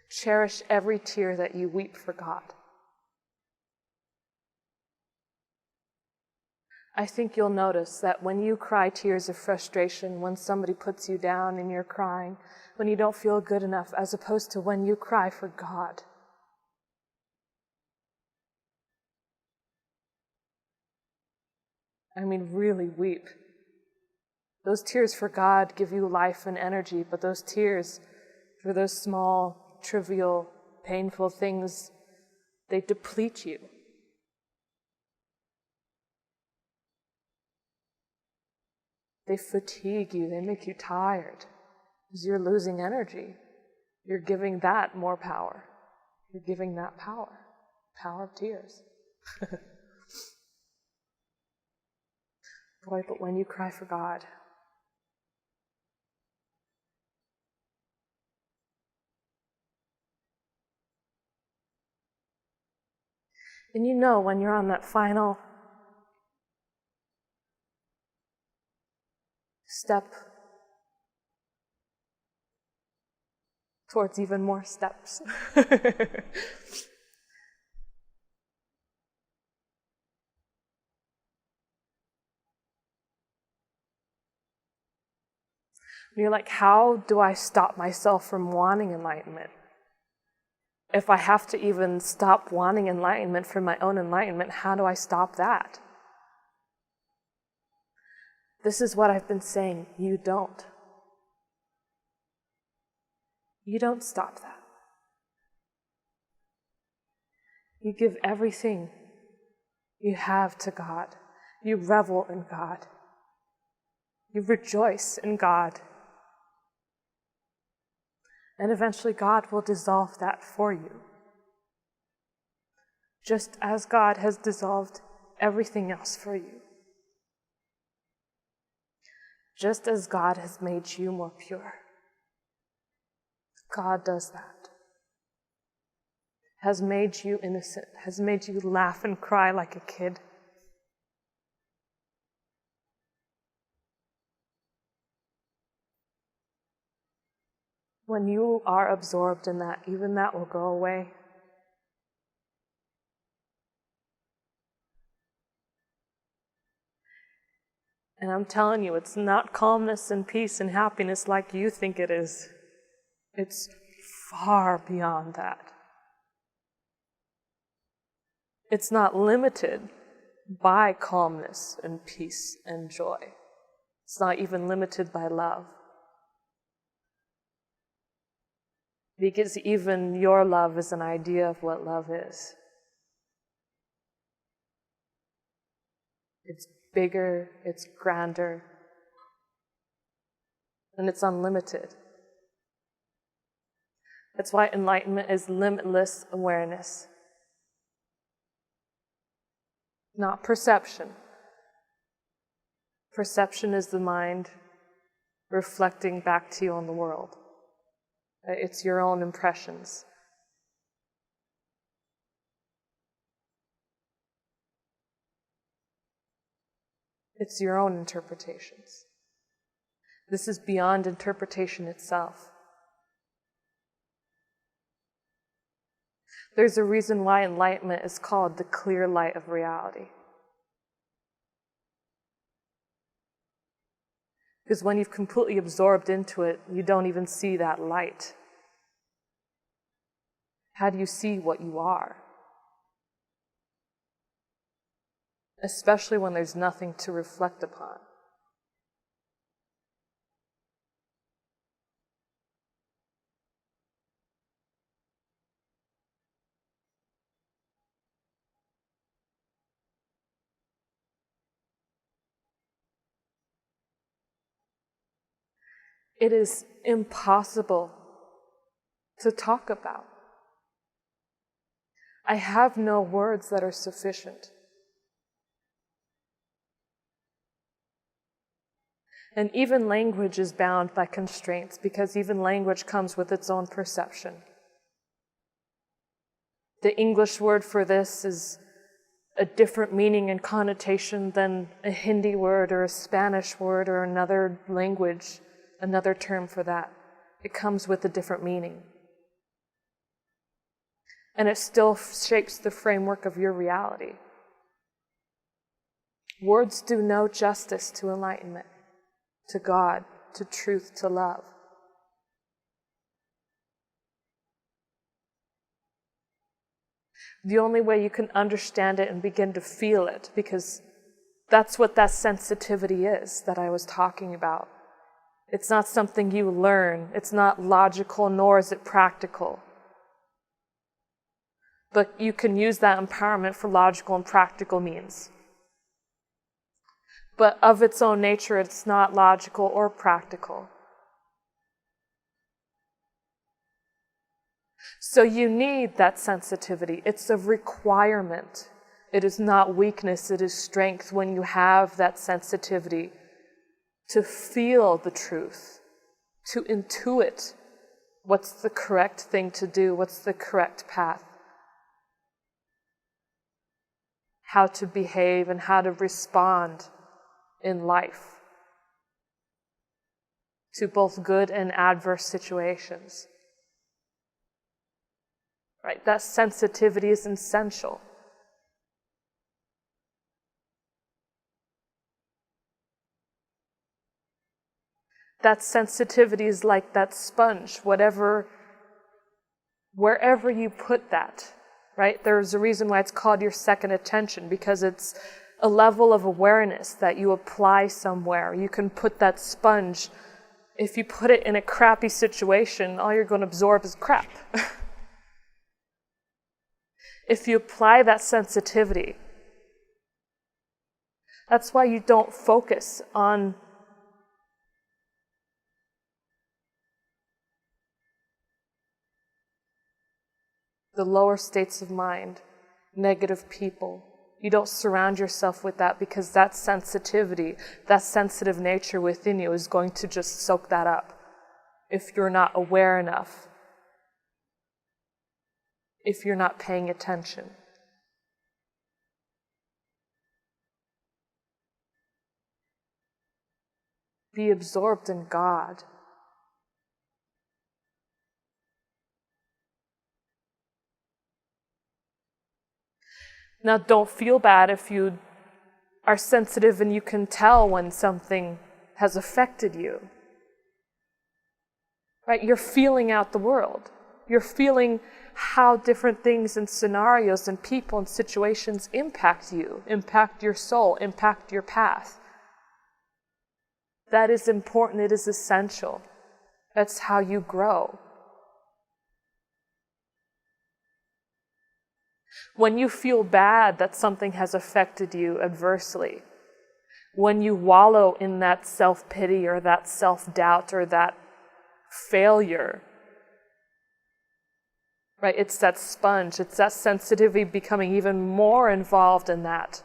Cherish every tear that you weep for God. I think you'll notice that when you cry tears of frustration, when somebody puts you down and you're crying, when you don't feel good enough, as opposed to when you cry for God. I mean, really weep. Those tears for God give you life and energy, but those tears for those small, trivial, painful things, they deplete you. They fatigue you, they make you tired, because you're losing energy. You're giving that more power. You're giving that power of tears. Boy, but when you cry for God, and you know when you're on that final step towards even more steps. You're like, how do I stop myself from wanting enlightenment? If I have to even stop wanting enlightenment for my own enlightenment, how do I stop that? This is what I've been saying. You don't. You don't stop that. You give everything you have to God. You revel in God. You rejoice in God. And eventually God will dissolve that for you. Just as God has dissolved everything else for you. Just as God has made you more pure. God does that. has made you innocent, has made you laugh and cry like a kid. When you are absorbed in that, even that will go away. And I'm telling you, it's not calmness and peace and happiness like you think it is. It's far beyond that. It's not limited by calmness and peace and joy. It's not even limited by love. Because even your love is an idea of what love is. It's bigger, it's grander, and it's unlimited. That's why enlightenment is limitless awareness, not perception. Perception is the mind reflecting back to you on the world. It's your own impressions. It's your own interpretations. This is beyond interpretation itself. There's a reason why enlightenment is called the clear light of reality. Because when you've completely absorbed into it, you don't even see that light. How do you see what you are? Especially when there's nothing to reflect upon. It is impossible to talk about. I have no words that are sufficient. And even language is bound by constraints, because even language comes with its own perception. The English word for this is a different meaning and connotation than a Hindi word or a Spanish word or another language, another term for that. It comes with a different meaning. And it still shapes the framework of your reality. Words do no justice to enlightenment, to God, to truth, to love. The only way you can understand it and begin to feel it, because that's what that sensitivity is that I was talking about. It's not something you learn. It's not logical, nor is it practical. But you can use that empowerment for logical and practical means. But of its own nature, it's not logical or practical. So you need that sensitivity. It's a requirement. It is not weakness, it is strength when you have that sensitivity to feel the truth, to intuit what's the correct thing to do, what's the correct path, how to behave and how to respond in life to both good and adverse situations. Right? That sensitivity is essential. That sensitivity is like that sponge, wherever you put that, right? There's a reason why it's called your second attention, because it's a level of awareness that you apply somewhere. You can put that sponge, if you put it in a crappy situation, all you're going to absorb is crap. If you apply that sensitivity, that's why you don't focus on the lower states of mind, negative people. You don't surround yourself with that, because that sensitivity, that sensitive nature within you is going to just soak that up if you're not aware enough. if you're not paying attention. Be absorbed in God. Now, don't feel bad if you are sensitive and you can tell when something has affected you. Right? You're feeling out the world. You're feeling how different things and scenarios and people and situations impact you, impact your soul, impact your path. That is important. It is essential. That's how you grow. When you feel bad that something has affected you adversely, when you wallow in that self-pity or that self-doubt or that failure, right? It's that sponge, it's that sensitivity becoming even more involved in that.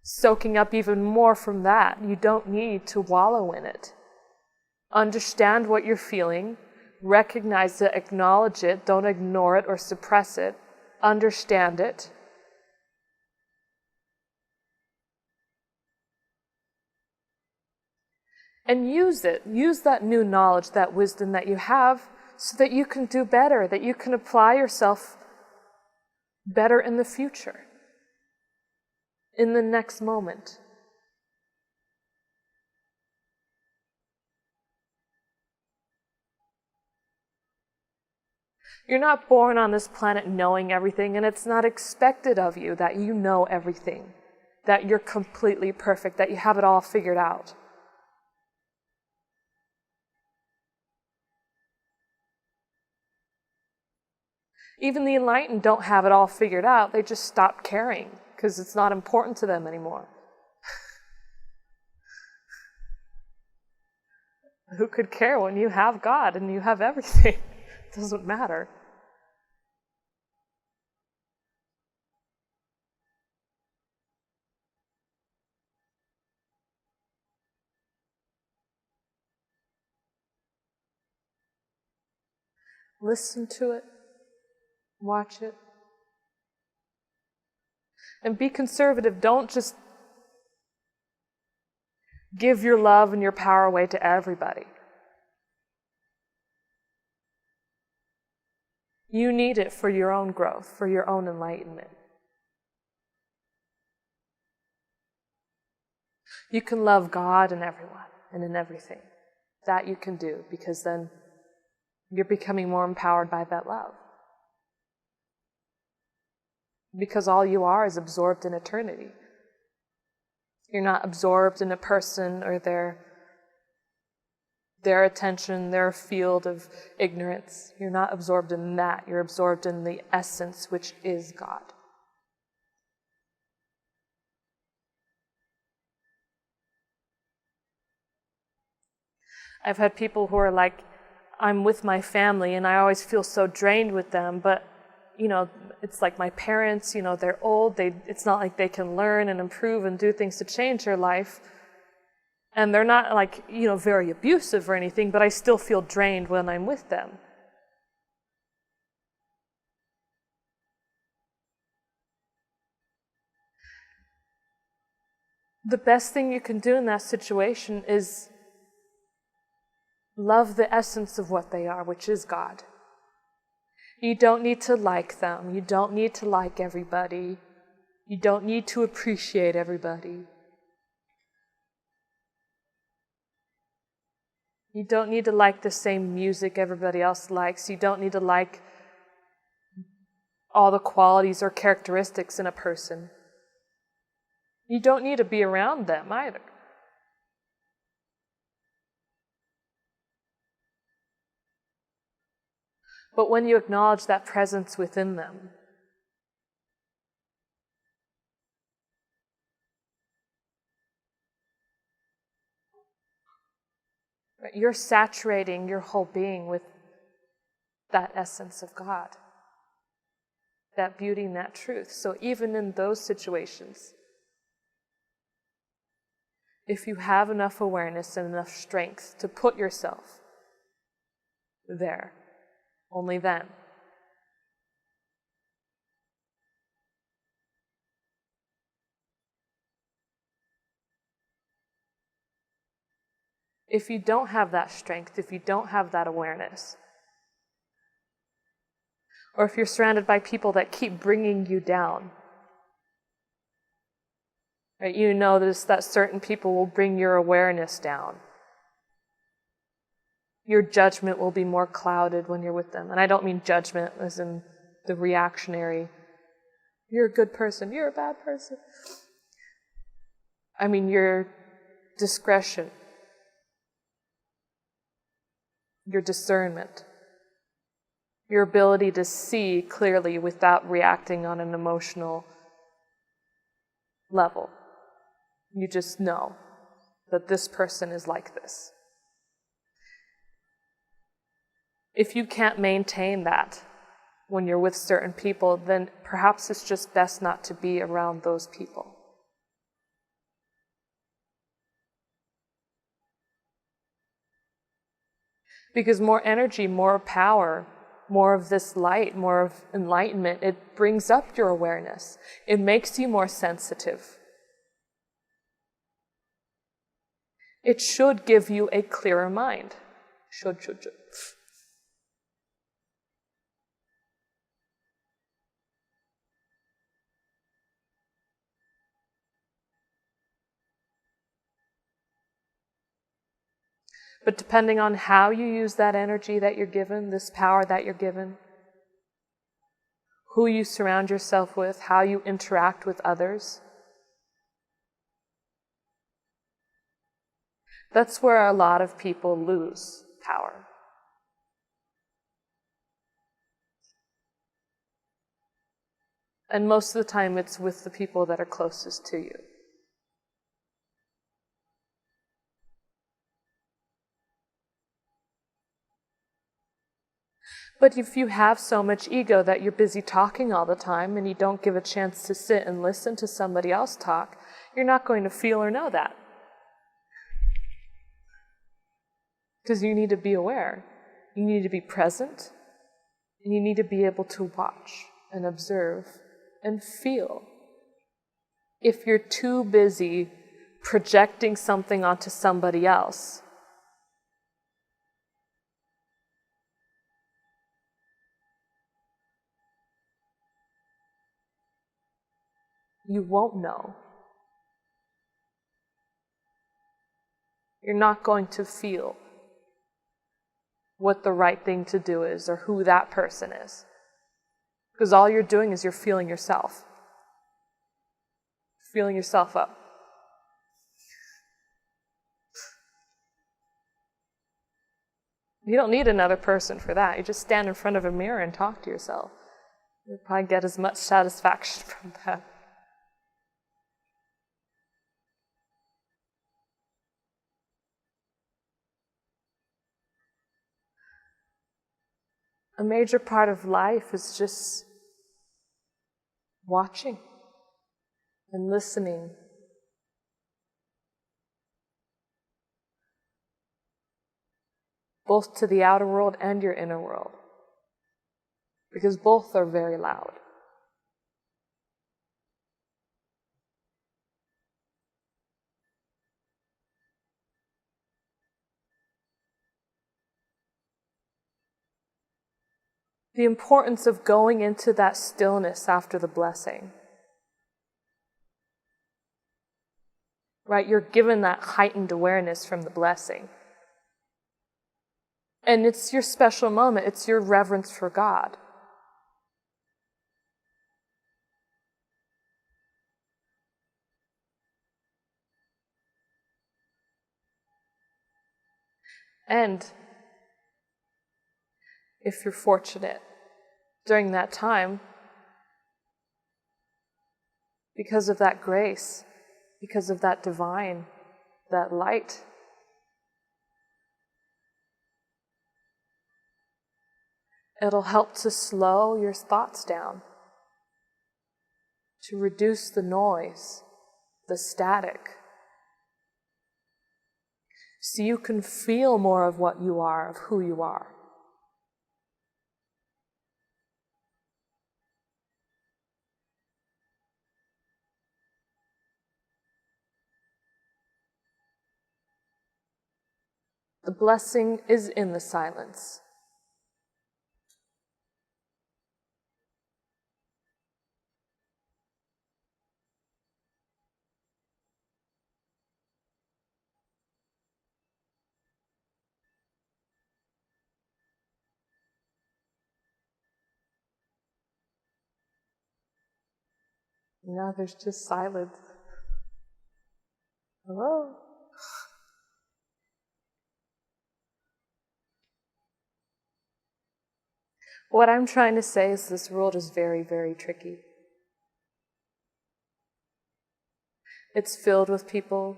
Soaking up even more from that. You don't need to wallow in it. Understand what you're feeling, recognize it, acknowledge it, don't ignore it or suppress it. Understand it. And use it. Use that new knowledge, that wisdom that you have, so that you can do better, that you can apply yourself better in the future, in the next moment. You're not born on this planet knowing everything, and it's not expected of you that you know everything, that you're completely perfect, that you have it all figured out. Even the enlightened don't have it all figured out. They just stop caring because it's not important to them anymore. Who could care when you have God and you have everything? It doesn't matter. Listen to it. Watch it. And be conservative. Don't just give your love and your power away to everybody. You need it for your own growth, for your own enlightenment. You can love God and everyone and in everything. That you can do, because then you're becoming more empowered by that love. Because all you are is absorbed in eternity. You're not absorbed in a person or their attention, their field of ignorance. You're not absorbed in that. You're absorbed in the essence, which is God. I've had people who are like, I'm with my family and I always feel so drained with them, but it's like my parents, they're old, it's not like they can learn and improve and do things to change their life. And they're not like, very abusive or anything, but I still feel drained when I'm with them. The best thing you can do in that situation is love the essence of what they are, which is God. You don't need to like them. You don't need to like everybody. You don't need to appreciate everybody. You don't need to like the same music everybody else likes. You don't need to like all the qualities or characteristics in a person. You don't need to be around them either. But when you acknowledge that presence within them, you're saturating your whole being with that essence of God, that beauty and that truth. So even in those situations, if you have enough awareness and enough strength to put yourself there, only then If you don't have that strength, if you don't have that awareness, or if you're surrounded by people that keep bringing you down, right? You notice that certain people will bring your awareness down. Your judgment will be more clouded when you're with them. And I don't mean judgment as in the reactionary, you're a good person, you're a bad person. I mean your discretion, your discernment, your ability to see clearly without reacting on an emotional level. You just know that this person is like this. If you can't maintain that when you're with certain people, then perhaps it's just best not to be around those people. Because more energy, more power, more of this light, more of enlightenment, it brings up your awareness. It makes you more sensitive. It should give you a clearer mind. Should. But depending on how you use that energy that you're given, this power that you're given, who you surround yourself with, how you interact with others, that's where a lot of people lose power. And most of the time it's with the people that are closest to you. But if you have so much ego that you're busy talking all the time and you don't give a chance to sit and listen to somebody else talk, you're not going to feel or know that. Because you need to be aware. You need to be present. And you need to be able to watch and observe and feel. If you're too busy projecting something onto somebody else, you won't know. You're not going to feel what the right thing to do is or who that person is. Because all you're doing is you're feeling yourself. Feeling yourself up. You don't need another person for that. You just stand in front of a mirror and talk to yourself. You'll probably get as much satisfaction from that. A major part of life is just watching and listening. Both to the outer world and your inner world. Because both are very loud. The importance of going into that stillness after the blessing. Right? You're given that heightened awareness from the blessing. And it's your special moment. It's your reverence for God. And if you're fortunate during that time, because of that grace, because of that divine, that light, it'll help to slow your thoughts down, to reduce the noise, the static, so you can feel more of what you are, of who you are. The blessing is in the silence. Now there's just silence. Hello? What I'm trying to say is this world is very, very tricky. It's filled with people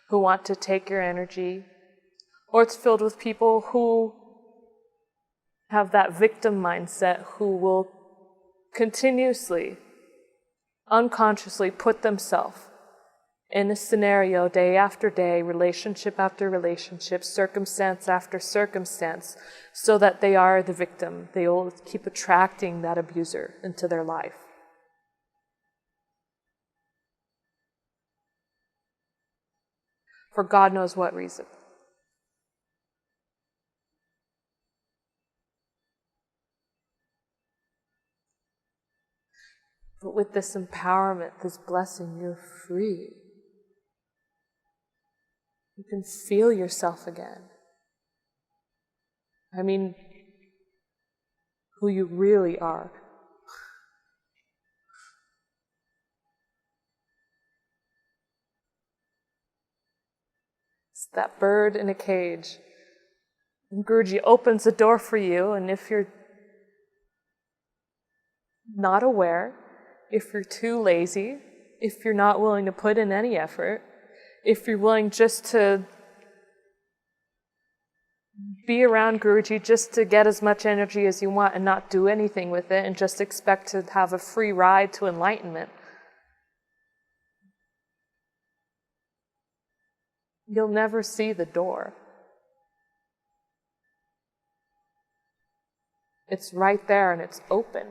who want to take your energy, or it's filled with people who have that victim mindset, who will continuously, unconsciously put themselves in a scenario day after day, relationship after relationship, circumstance after circumstance, so that they are the victim. They will keep attracting that abuser into their life. For God knows what reason. But with this empowerment, this blessing, you're free. You can feel yourself again. I mean, who you really are. It's that bird in a cage. And Guruji opens the door for you, and if you're not aware, if you're too lazy, if you're not willing to put in any effort, if you're willing just to be around Guruji just to get as much energy as you want and not do anything with it and just expect to have a free ride to enlightenment, you'll never see the door. It's right there and it's open.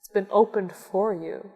It's been opened for you.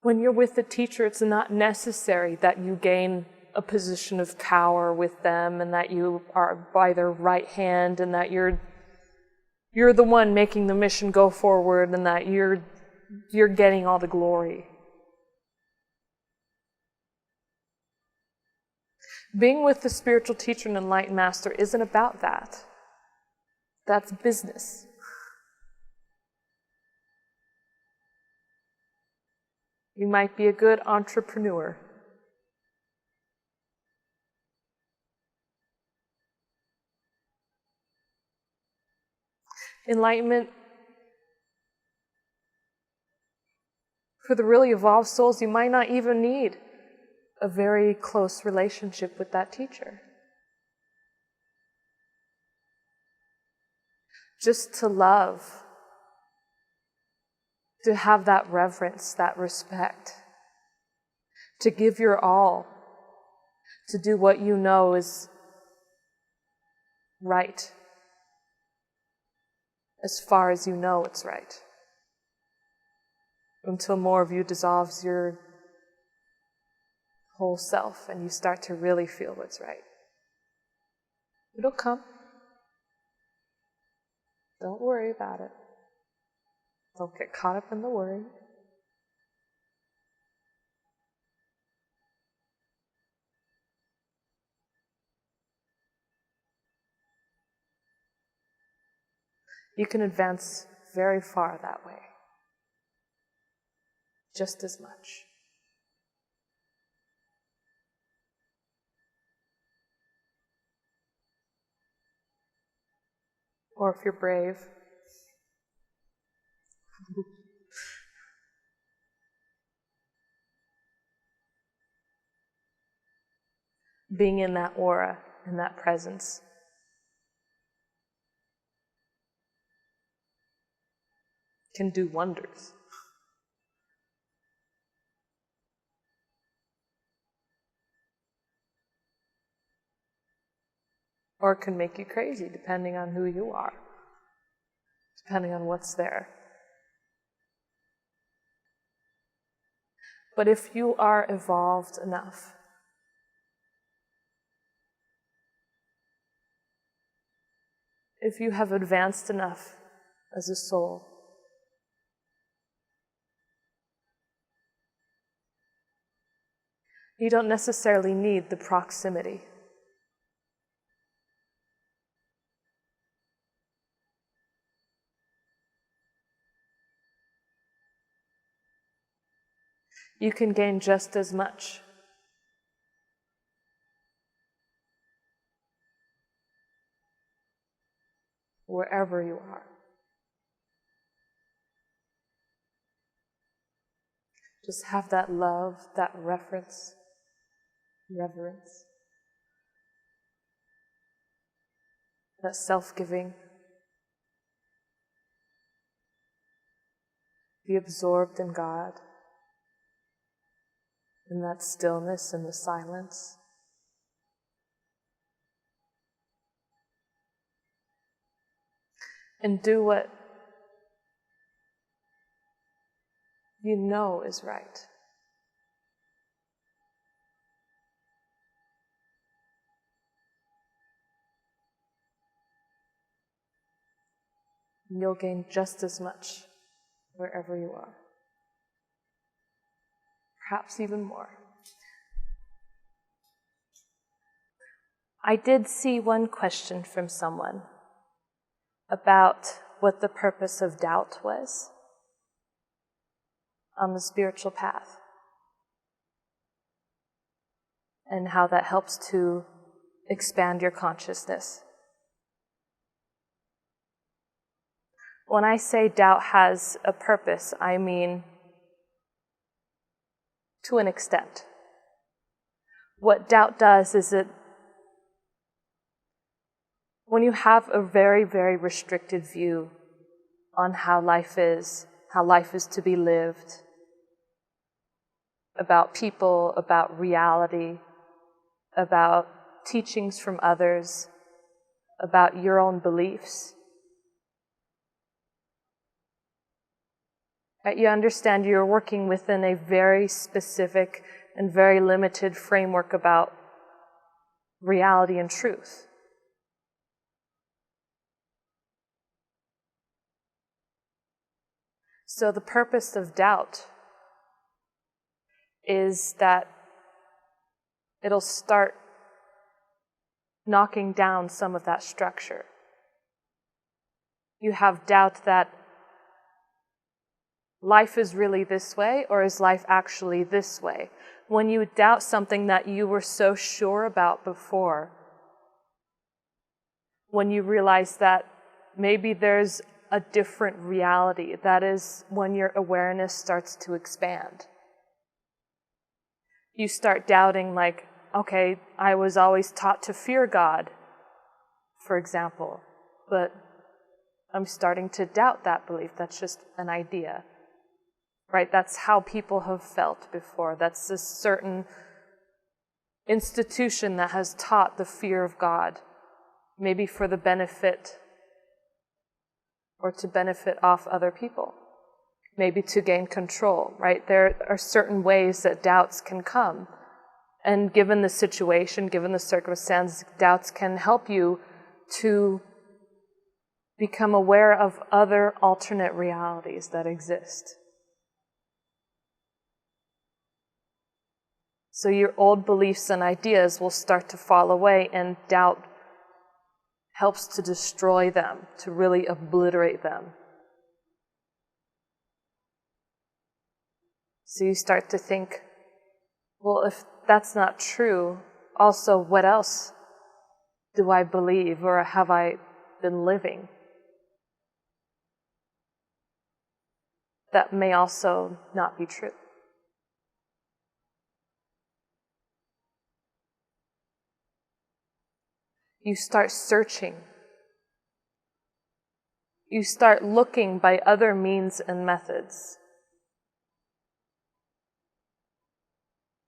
When you're with the teacher, it's not necessary that you gain a position of power with them and that you are by their right hand and that you're the one making the mission go forward and that you're getting all the glory. Being with the spiritual teacher and enlightened master isn't about that. That's business. You might be a good entrepreneur. Enlightenment, for the really evolved souls, you might not even need a very close relationship with that teacher. Just to love, to have that reverence, that respect, to give your all, to do what you know is right, as far as you know it's right, until more of you dissolves your whole self and you start to really feel what's right. It'll come. Don't worry about it. Don't get caught up in the worry. You can advance very far that way, just as much. Or if you're brave, being in that aura, in that presence, can do wonders. Or it can make you crazy, depending on who you are, depending on what's there. But if you are evolved enough, if you have advanced enough as a soul, you don't necessarily need the proximity. You can gain just as much. Wherever you are. Just have that love, that reverence, that self-giving. Be absorbed in God, in that stillness and the silence. And do what you know is right. And you'll gain just as much wherever you are. Perhaps even more. I did see one question from someone about what the purpose of doubt was on the spiritual path, and how that helps to expand your consciousness. When I say doubt has a purpose, I mean to an extent. What doubt does is when you have a very, very restricted view on how life is to be lived, about people, about reality, about teachings from others, about your own beliefs, that you understand you're working within a very specific and very limited framework about reality and truth. So the purpose of doubt is that it'll start knocking down some of that structure. You have doubt that life is really this way, or is life actually this way? When you doubt something that you were so sure about before, when you realize that maybe there's a different reality, that is when your awareness starts to expand. You start doubting, like, okay, I was always taught to fear God, for example, but I'm starting to doubt that belief. That's just an idea. Right? That's how people have felt before. That's a certain institution that has taught the fear of God, maybe for the benefit or to benefit off other people, maybe to gain control, right? There are certain ways that doubts can come. And given the situation, given the circumstance, doubts can help you to become aware of other alternate realities that exist. So your old beliefs and ideas will start to fall away, and doubt helps to destroy them, to really obliterate them. So you start to think, well, if that's not true, also what else do I believe or have I been living that may also not be true? You start searching. You start looking by other means and methods.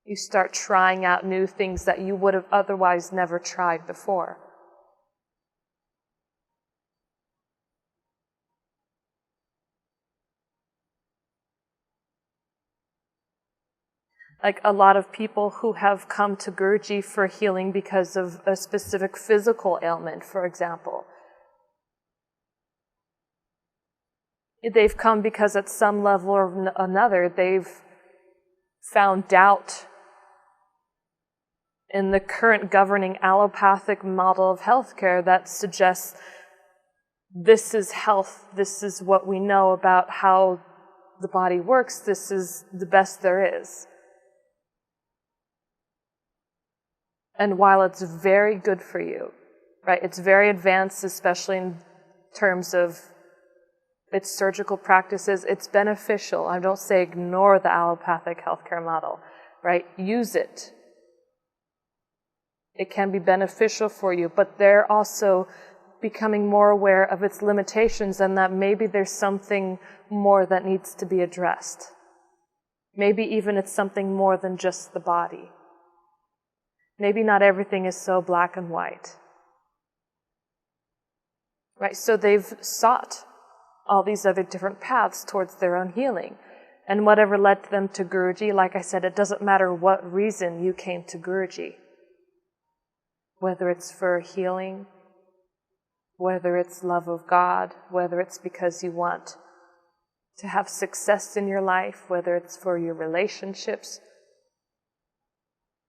You start trying out new things that you would have otherwise never tried before. Like a lot of people who have come to Guruji for healing because of a specific physical ailment, for example. They've come because at some level or another, they've found doubt in the current governing allopathic model of healthcare that suggests this is health, this is what we know about how the body works, this is the best there is. And while it's very good for you, right, it's very advanced, especially in terms of its surgical practices, it's beneficial. I don't say ignore the allopathic healthcare model, right? Use it. It can be beneficial for you, but they're also becoming more aware of its limitations and that maybe there's something more that needs to be addressed. Maybe even it's something more than just the body. Maybe not everything is so black and white. Right? So they've sought all these other different paths towards their own healing. And whatever led them to Guruji, like I said, it doesn't matter what reason you came to Guruji. Whether it's for healing, whether it's love of God, whether it's because you want to have success in your life, whether it's for your relationships,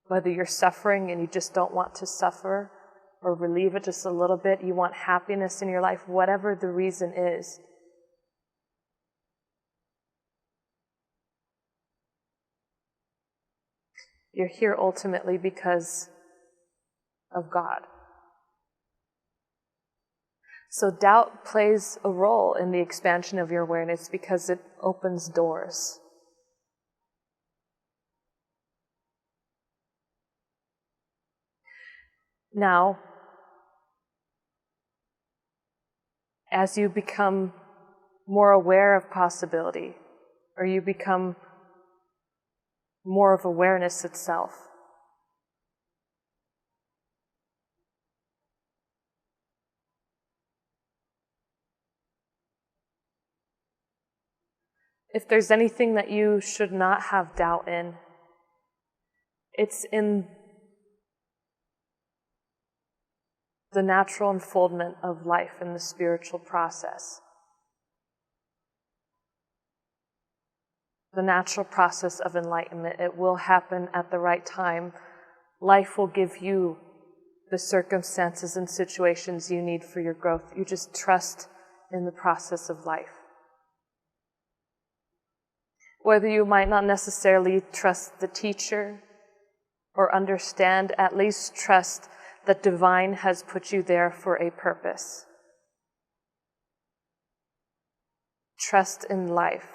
whether you're suffering and you just don't want to suffer or relieve it just a little bit, you want happiness in your life, whatever the reason is. You're here ultimately because of God. So doubt plays a role in the expansion of your awareness because it opens doors. Now, as you become more aware of possibility, or you become more of awareness itself, if there's anything that you should not have doubt in, it's in the natural unfoldment of life in the spiritual process. The natural process of enlightenment. It will happen at the right time. Life will give you the circumstances and situations you need for your growth. You just trust in the process of life. Whether you might not necessarily trust the teacher or understand, at least trust that divine has put you there for a purpose. Trust in life.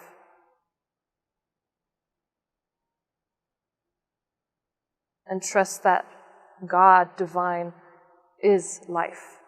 And trust that God, divine, is life.